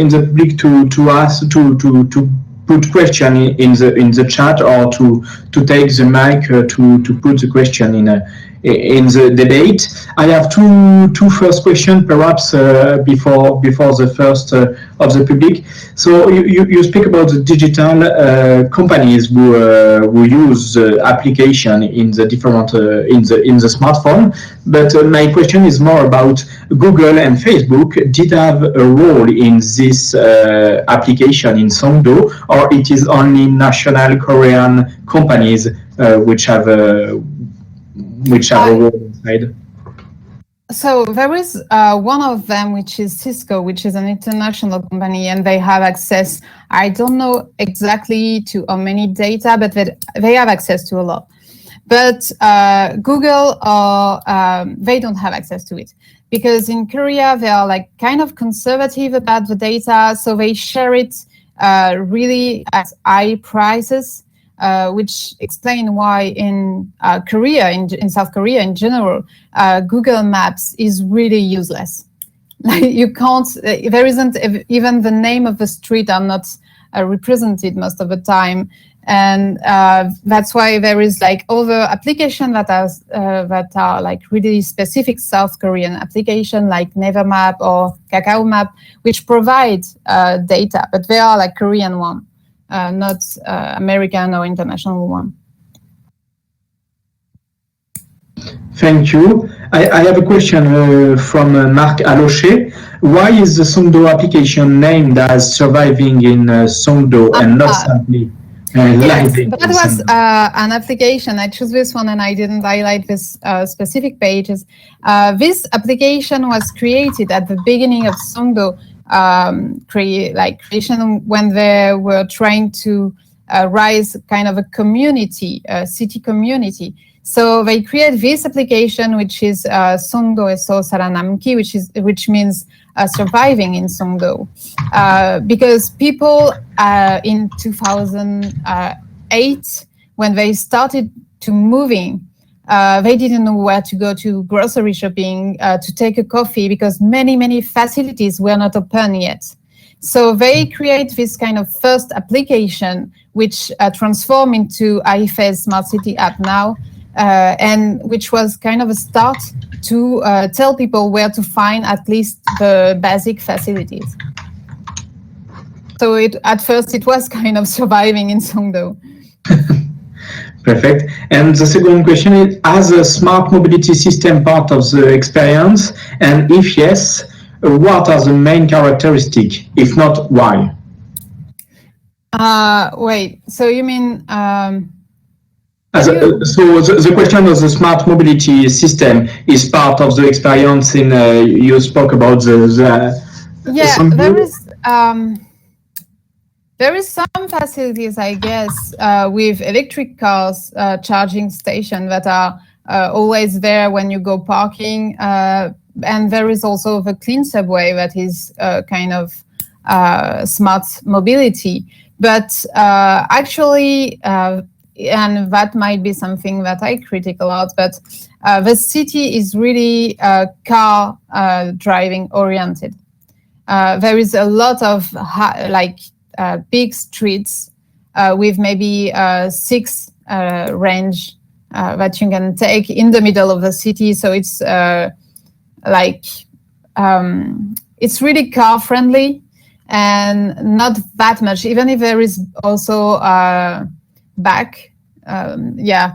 the public to ask to put question in the chat or to take the mic to put the question in the debate. I have two first questions, perhaps before the first of the public. So you speak about the digital companies who use application in the different in the smartphone. But my question is more about Google and Facebook. Did have a role in this application in Songdo, or it is only national Korean companies which have a role inside? So there is one of them, which is Cisco, which is an international company, and they have access, I don't know exactly to how many data, but they have access to a lot. But Google, they don't have access to it. Because in Korea, they are like kind of conservative about the data, so they share it really at high prices. Which explain why in Korea, in South Korea in general, Google Maps is really useless. Like you can't, there isn't even the name of the street are not represented most of the time, and that's why there is like other applications that are like really specific South Korean application like Nevermap or Kakao Map, which provide data, but they are like Korean one. Not American or international one. Thank you. I have a question from Marc Aloche. Why is the Songdo application named as surviving in Songdo and not simply Yes, that was an application. I chose this one and I didn't highlight this specific pages. This application was created at the beginning of Songdo creation when they were trying to rise kind of a community, a city community. So they create this application, which is Songdo Eso Saranamki, which means surviving in Songdo, because people in 2008, when they started to moving, they didn't know where to go to grocery shopping, to take a coffee, because many facilities were not open yet. So they create this kind of first application, which transformed into IFEZ Smart City app now, and which was kind of a start to tell people where to find at least the basic facilities. So at first it was kind of surviving in Songdo. Perfect. And the second question is, has a smart mobility system part of the experience? And if yes, what are the main characteristics? If not, why? Wait, so you mean... So the question of the smart mobility system is part of the experience in, you spoke about there is some facilities, I guess, with electric cars, charging stations that are always there when you go parking. And there is also the clean subway that is kind of smart mobility. But actually, and that might be something that I critique a lot, but the city is really car driving oriented. There is a lot of big streets with maybe 6 range that you can take in the middle of the city. So it's it's really car friendly and not that much, even if there is also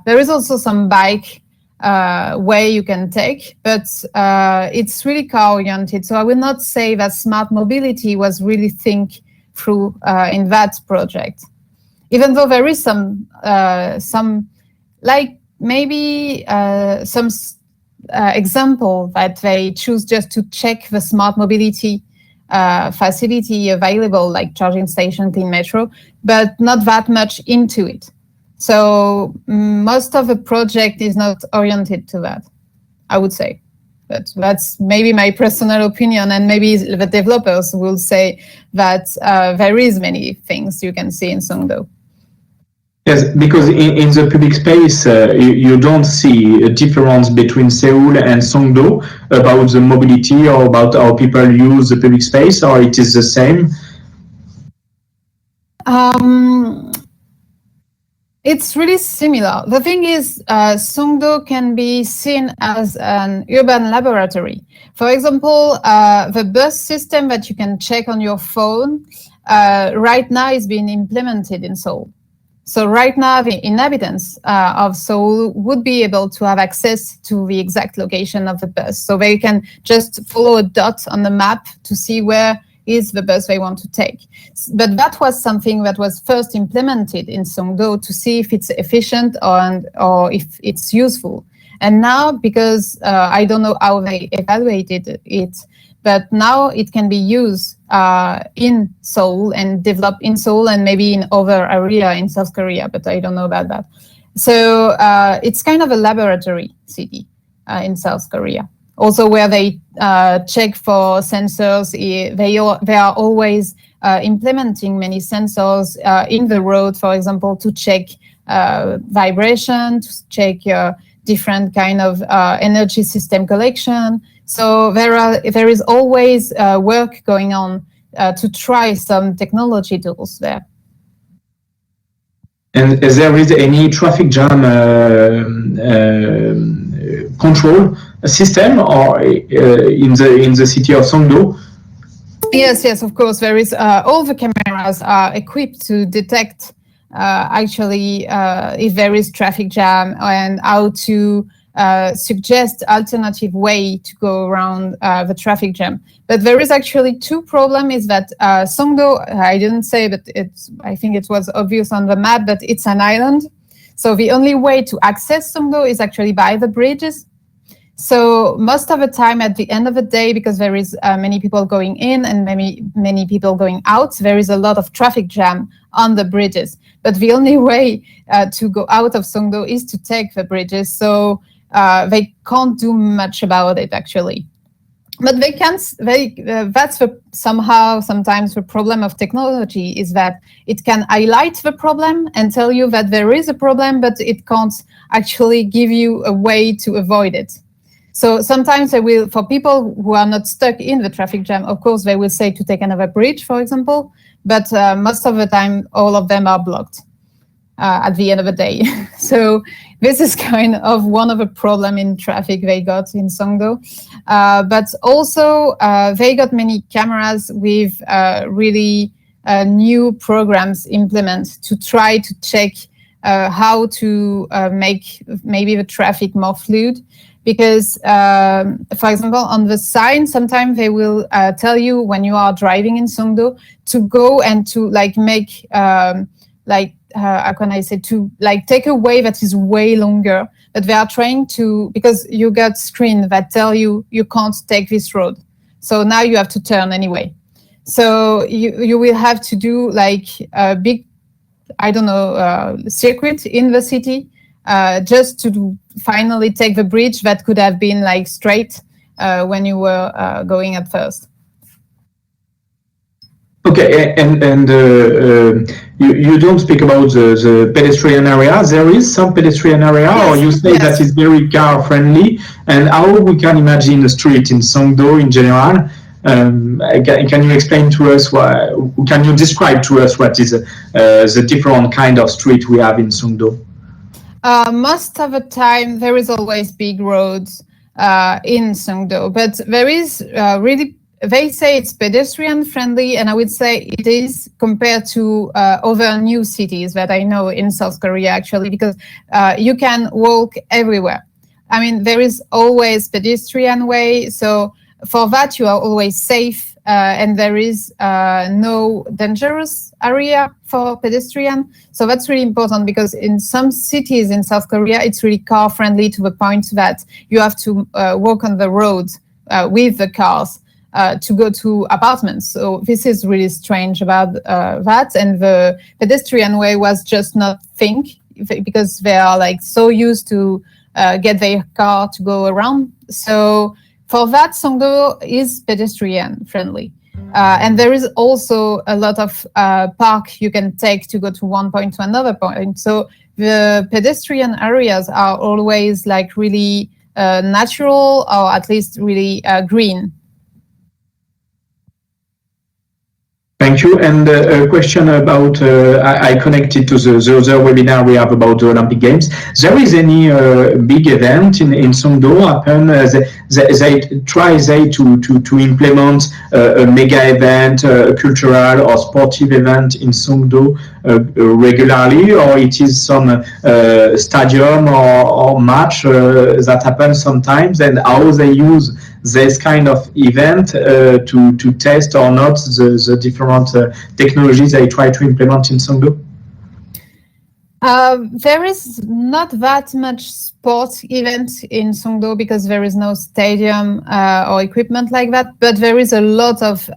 there is also some bike way you can take, but it's really car oriented. So I will not say that smart mobility was really think through in that project, even though there is some example that they choose just to check the smart mobility facility available, like charging station, clean metro, but not that much into it. So most of the project is not oriented to that, I would say. But that's maybe my personal opinion, and maybe the developers will say that there is many things you can see in Songdo. Yes, because in the public space, you don't see a difference between Seoul and Songdo about the mobility or about how people use the public space, or it is the same? It's really similar. The thing is, Songdo can be seen as an urban laboratory. For example, the bus system that you can check on your phone right now is being implemented in Seoul. So right now, the inhabitants of Seoul would be able to have access to the exact location of the bus. So they can just follow a dot on the map to see where is the bus they want to take. But that was something that was first implemented in Songdo to see if it's efficient or if it's useful. And now, because I don't know how they evaluated it, but now it can be used in Seoul and developed in Seoul and maybe in other area in South Korea, but I don't know about that. So it's kind of a laboratory city in South Korea. Also, where they check for sensors, they are always implementing many sensors in the road, for example, to check vibration, to check different kind of energy system collection. So there is always work going on to try some technology tools there. And is there any traffic jam control system or in the city of Songdo? Yes, of course. There is all the cameras are equipped to detect actually if there is traffic jam and how to suggest alternative way to go around the traffic jam. But there is actually two problems. Is that Songdo, I didn't say, but I think it was obvious on the map, but it's an island. So the only way to access Songdo is actually by the bridges. So most of the time at the end of the day, because there is many people going in and many people going out, there is a lot of traffic jam on the bridges. But the only way to go out of Songdo is to take the bridges. So they can't do much about it actually. But they can. That's somehow sometimes the problem of technology, is that it can highlight the problem and tell you that there is a problem, but it can't actually give you a way to avoid it. So sometimes they will, for people who are not stuck in the traffic jam, of course, they will say to take another bridge, for example, but most of the time, all of them are blocked at the end of the day. So this is kind of one of the problem in traffic they got in Songdo. But also they got many cameras with really new programs implemented to try to check how to make maybe the traffic more fluid. Because, for example, on the sign, sometimes they will tell you when you are driving in Songdo to go and to make how can I say, to take a way that is way longer. But they are trying to, because you got screen that tell you you can't take this road. So now you have to turn anyway. So you will have to do a big, I don't know, circuit in the city just to finally take the bridge that could have been straight when you were going at first. Okay, and you don't speak about the pedestrian area. There is some pedestrian area, yes, or you say yes, that is very car friendly. And how we can imagine a street in Songdo in general? Can you explain to us? Can you describe to us what is the different kind of street we have in Songdo? Most of the time, there is always big roads in Songdo, but there is really. They say it's pedestrian friendly, and I would say it is compared to other new cities that I know in South Korea, actually, because you can walk everywhere. I mean, there is always pedestrian way, so for that you are always safe, and there is no dangerous area for pedestrian. So that's really important, because in some cities in South Korea, it's really car friendly to the point that you have to walk on the road with the cars. To go to apartments. So this is really strange about that. And the pedestrian way was just not think, because they are so used to get their car to go around. So for that, Songdo is pedestrian friendly. And there is also a lot of park you can take to go to one point to another point. So the pedestrian areas are always really natural, or at least really green. Thank you. And a question about, I connected to the other webinar we have about the Olympic Games. There is any big event in Songdo happen? They try to implement a mega event, a cultural or sportive event in Songdo regularly, or it is some stadium or match that happens sometimes, and how they use this kind of event to test or not the different technologies they try to implement in Songdo? There is not that much sports event in Songdo, because there is no stadium or equipment like that, but there is a lot of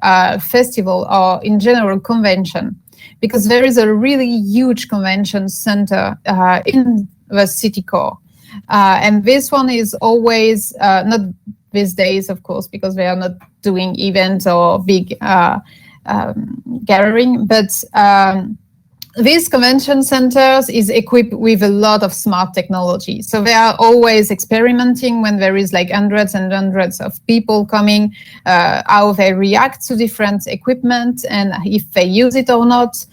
festival or in general convention, because there is a really huge convention center in the city core. And this one is always, not these days, of course, because they are not doing events or big gathering, but these convention centers is equipped with a lot of smart technology. So they are always experimenting when there is hundreds and hundreds of people coming, how they react to different equipment and if they use it or not,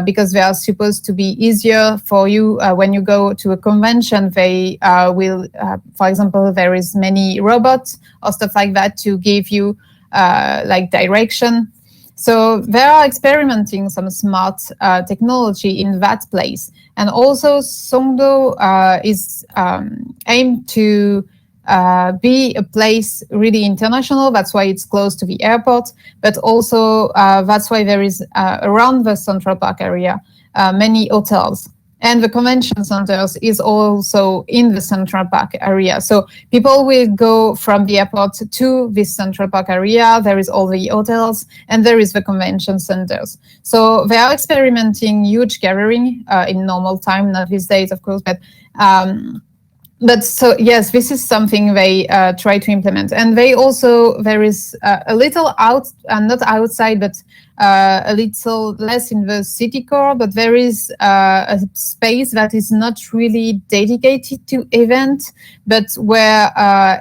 because they are supposed to be easier for you when you go to a convention. They will, for example, there is many robots or stuff like that to give you direction. So they are experimenting some smart technology in that place. And also Songdo is aimed to be a place really international. That's why it's close to the airport, but also that's why there is around the Central Park area many hotels. And the convention centers is also in the Central Park area. So people will go from the airport to this Central Park area. There is all the hotels and there is the convention centers. So they are experimenting huge gathering in normal time, not these days, of course, but so yes, this is something they try to implement, and they also there is a little not outside, but a little less in the city core. But there is a space that is not really dedicated to event, but where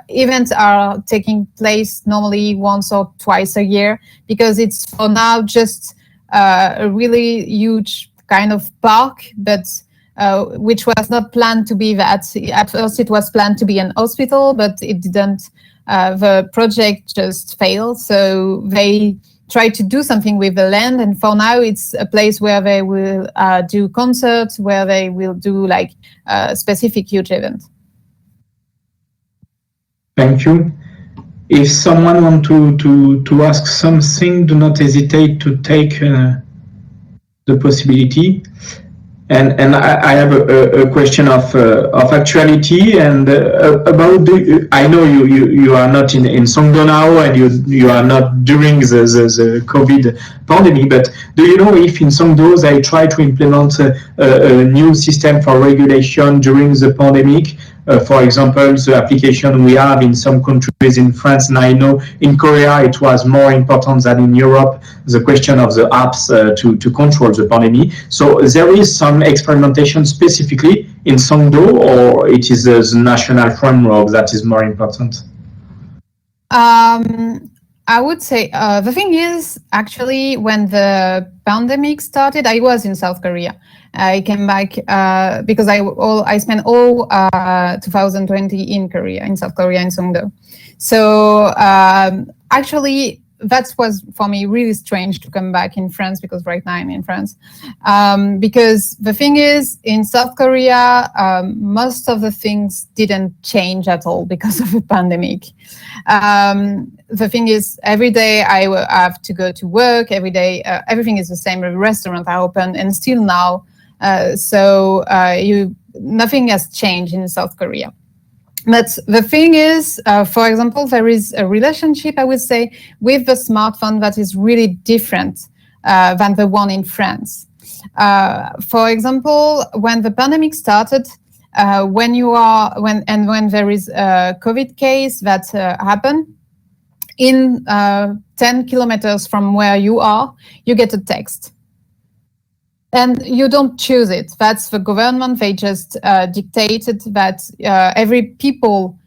events are taking place normally once or twice a year, because it's for now just a really huge kind of park, but which was not planned to be that. At first it was planned to be an hospital, but it didn't. The project just failed. So they tried to do something with the land. And for now, it's a place where they will do concerts, where they will do like a specific huge event. Thank you. If someone wants to ask something, do not hesitate to take the possibility. And I have a question of actuality and about I know you are not in Songdo now, and you are not during the COVID pandemic, but do you know if in Songdo they try to implement a new system for regulation during the pandemic? For example, the application we have in some countries in France, and I know in Korea it was more important than in Europe, the question of the apps to control the pandemic. So there is some experimentation specifically in Songdo, or it is the national framework that is more important? I would say the thing is, actually, when the pandemic started, I was in South Korea. I came back because I spent all 2020 in Korea, in South Korea, in Songdo. So actually, that was for me really strange to come back in France, because right now I'm in France. Because the thing is, in South Korea, most of the things didn't change at all because of the pandemic. The thing is, every day I have to go to work, every day, everything is the same, the restaurants are open, and still now. So nothing has changed in South Korea. But the thing is, for example, there is a relationship, I would say, with the smartphone that is really different than the one in France. For example, when the pandemic started, when there is a COVID case that happened, in 10 kilometers from where you are, you get a text. And you don't choose it. That's the government. They just dictated that every people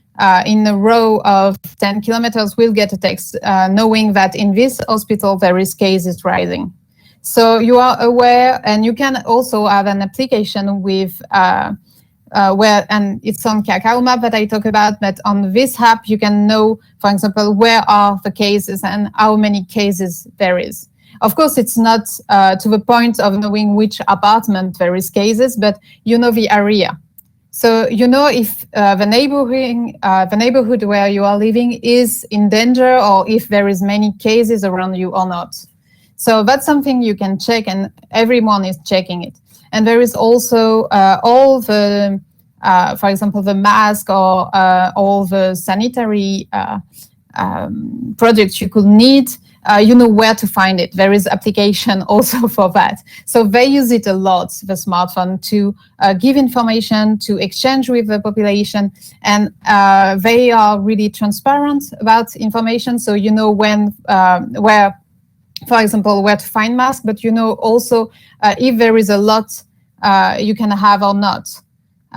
in a row of 10 kilometers will get a text, knowing that in this hospital there is cases rising. So you are aware, and you can also have an application with where, and it's on Kakao Map that I talk about, but on this app you can know, for example, where are the cases and how many cases there is. Of course, it's not to the point of knowing which apartment there is cases, but you know the area. So you know if the neighborhood where you are living is in danger, or if there is many cases around you or not. So that's something you can check, and everyone is checking it. And there is also all the, for example, the mask or all the sanitary products you could need. You know where to find it. There is application also for that. So they use it a lot, the smartphone, to give information, to exchange with the population. And they are really transparent about information. So you know where, for example, where to find masks, but you know also if there is a lot you can have or not.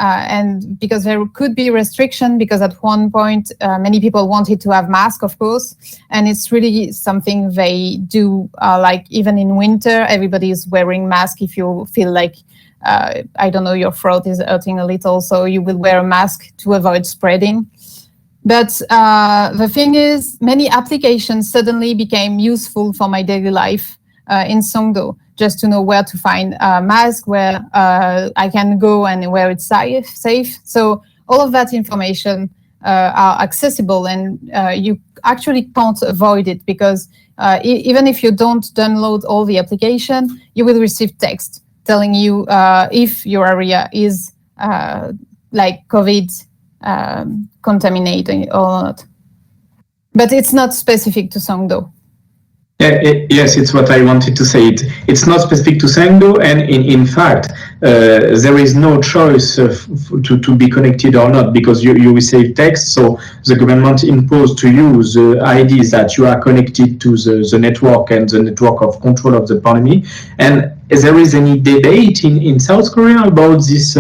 And because there could be restriction, because at one point many people wanted to have masks, of course, and it's really something they do. Like even in winter, everybody is wearing masks. If you feel like I don't know, your throat is hurting a little, so you will wear a mask to avoid spreading. But the thing is, many applications suddenly became useful for my daily life in Songdo, just to know where to find a mask, where I can go and where it's safe. So all of that information are accessible, and you actually can't avoid it, because even if you don't download all the application, you will receive text telling you if your area is like COVID contaminated or not. But it's not specific to Songdo. Yes, it's what I wanted to say. It's not specific to Songdo, and in fact, there is no choice to be connected or not, because you receive text. So the government imposed to you the IDs that you are connected to the network and the network of control of the pandemic. And there is any debate in South Korea about this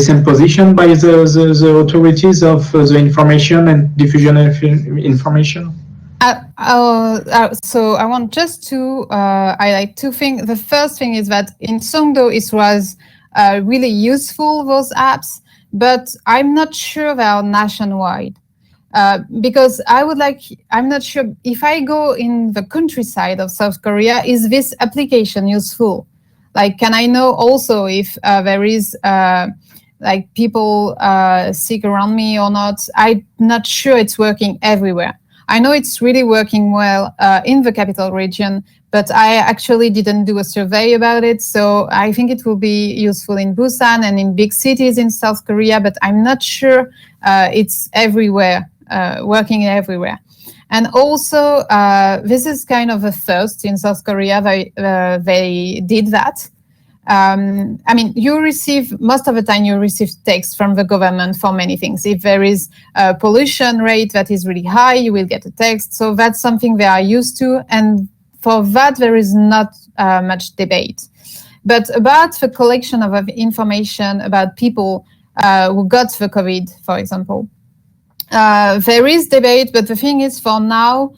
imposition by the authorities of the information and diffusion of information? So I want just to highlight two things. The first thing is that in Songdo it was really useful, those apps, but I'm not sure they are nationwide. Because I'm not sure if I go in the countryside of South Korea, is this application useful? Like, can I know also if there is like people sick around me or not? I'm not sure it's working everywhere. I know it's really working well in the capital region, but I actually didn't do a survey about it. So I think it will be useful in Busan and in big cities in South Korea, but I'm not sure it's everywhere, working everywhere. And also, this is kind of a first in South Korea. They did that. I mean, most of the time you receive text from the government for many things. If there is a pollution rate that is really high, you will get a text. So that's something they are used to. And for that, there is not much debate. But about the collection of information about people who got the COVID, for example, there is debate. But the thing is, for now,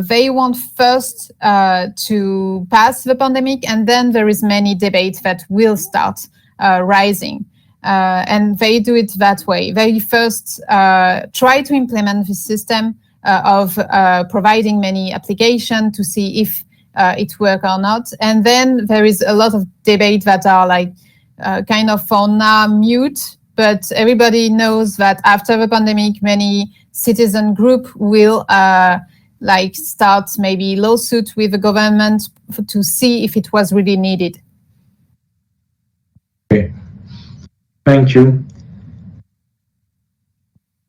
they want first to pass the pandemic, and then there is many debates that will start rising. And they do it that way. They first try to implement the system of providing many applications to see if it works or not. And then there is a lot of debate that are like kind of for now mute, but everybody knows that after the pandemic, many citizen group will like start maybe lawsuit with the government to see if it was really needed. Okay. Thank you.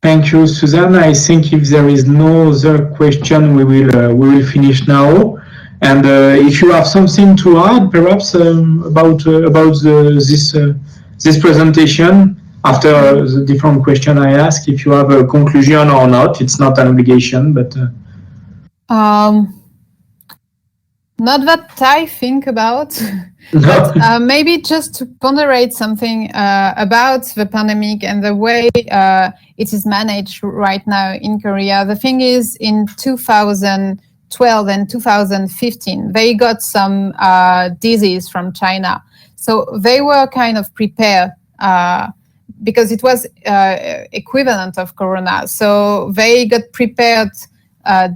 Thank you, Suzanne. I think if there is no other question, we will finish now. And if you have something to add, perhaps about this presentation, after the different question I asked, if you have a conclusion or not, it's not an obligation, but. Not that I think about, but maybe just to ponderate something about the pandemic and the way it is managed right now in Korea. The thing is, in 2012 and 2015, they got some disease from China. So they were kind of prepared because it was equivalent of Corona. So they got prepared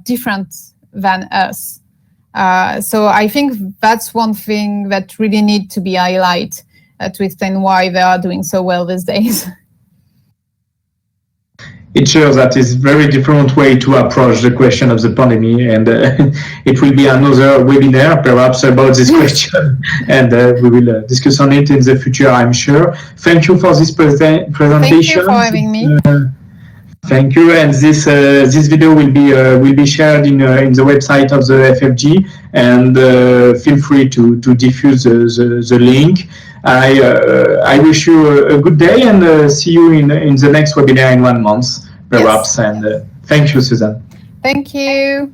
different than us. So I think that's one thing that really need to be highlighted to explain why they are doing so well these days. It shows that it's a very different way to approach the question of the pandemic, and it will be another webinar perhaps about this question, and we will discuss on it in the future, I'm sure. Thank you for this presentation. Thank you for having me. Thank you, and this video will be shared in the website of the FFG, and feel free to diffuse the link. I wish you a good day, and see you in the next webinar in 1 month, perhaps. Yes. And thank you, Suzanne. Thank you.